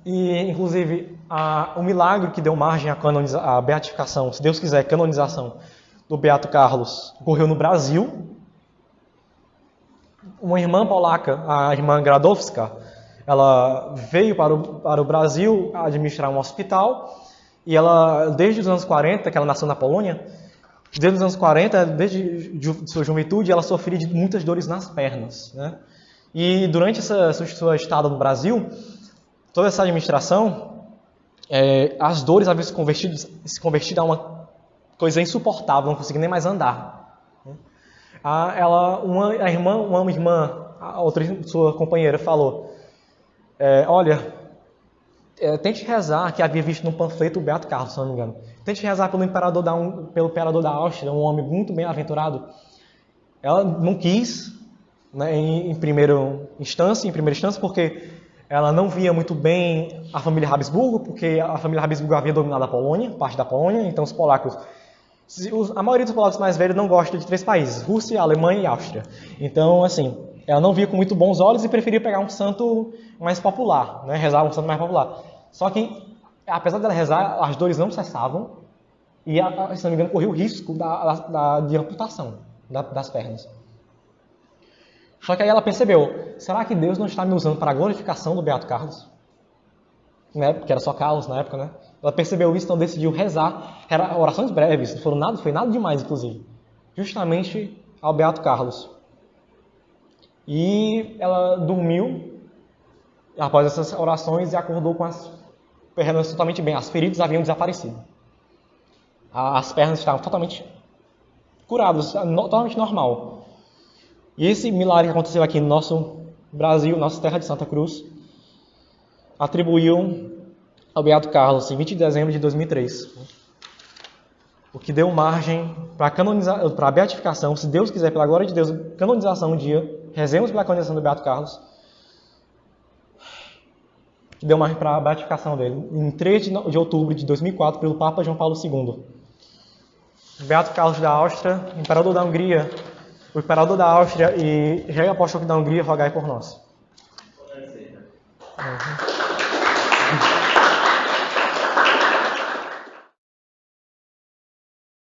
E, inclusive, o milagre que deu margem à beatificação, se Deus quiser, canonização do Beato Carlos, ocorreu no Brasil. Uma irmã polaca, a irmã Gradowska, ela veio para o Brasil administrar um hospital. E ela, desde os anos 40, que ela nasceu na Polônia, desde os anos 40, desde sua juventude, ela sofria de muitas dores nas pernas, né? E durante sua estada no Brasil, toda essa administração, as dores haviam se convertido a uma coisa insuportável, não conseguia nem mais andar. Uma irmã, a outra sua companheira falou, olha, tente rezar, que havia visto num panfleto o Beato Carlos, se não me engano. Tente rezar pelo imperador da Áustria, um homem muito bem-aventurado. Ela não quis, né, em primeira instância, porque ela não via muito bem a família Habsburgo, porque a família Habsburgo havia dominado a Polônia, parte da Polônia, então os polacos... A maioria dos polacos mais velhos não gosta de 3 países, Rússia, Alemanha e Áustria. Então, assim, ela não via com muito bons olhos e preferia pegar um santo mais popular, né? Rezar um santo mais popular. Só que, apesar dela rezar, as dores não cessavam e, se não me engano, corria o risco de amputação das pernas. Só que aí ela percebeu, será que Deus não está me usando para a glorificação do Beato Carlos? Né? Porque era só Carlos na época, né? Ela percebeu isso, então decidiu rezar. Eram orações breves, foi nada demais, inclusive. Justamente ao Beato Carlos. E ela dormiu após essas orações e acordou com as pernas totalmente bem. As feridas haviam desaparecido. As pernas estavam totalmente curadas, totalmente normal. E esse milagre que aconteceu aqui no nosso Brasil, nossa terra de Santa Cruz, atribuiu ao Beato Carlos em 20 de dezembro de 2003. O que deu margem para a beatificação, se Deus quiser, pela glória de Deus, canonização um dia, rezemos pela canonização do Beato Carlos, que deu margem para a beatificação dele, em 3 de outubro de 2004, pelo Papa João Paulo II. Beato Carlos da Áustria, imperador da Hungria, o imperador da Áustria e rei apóstolo da Hungria, rogai por nós.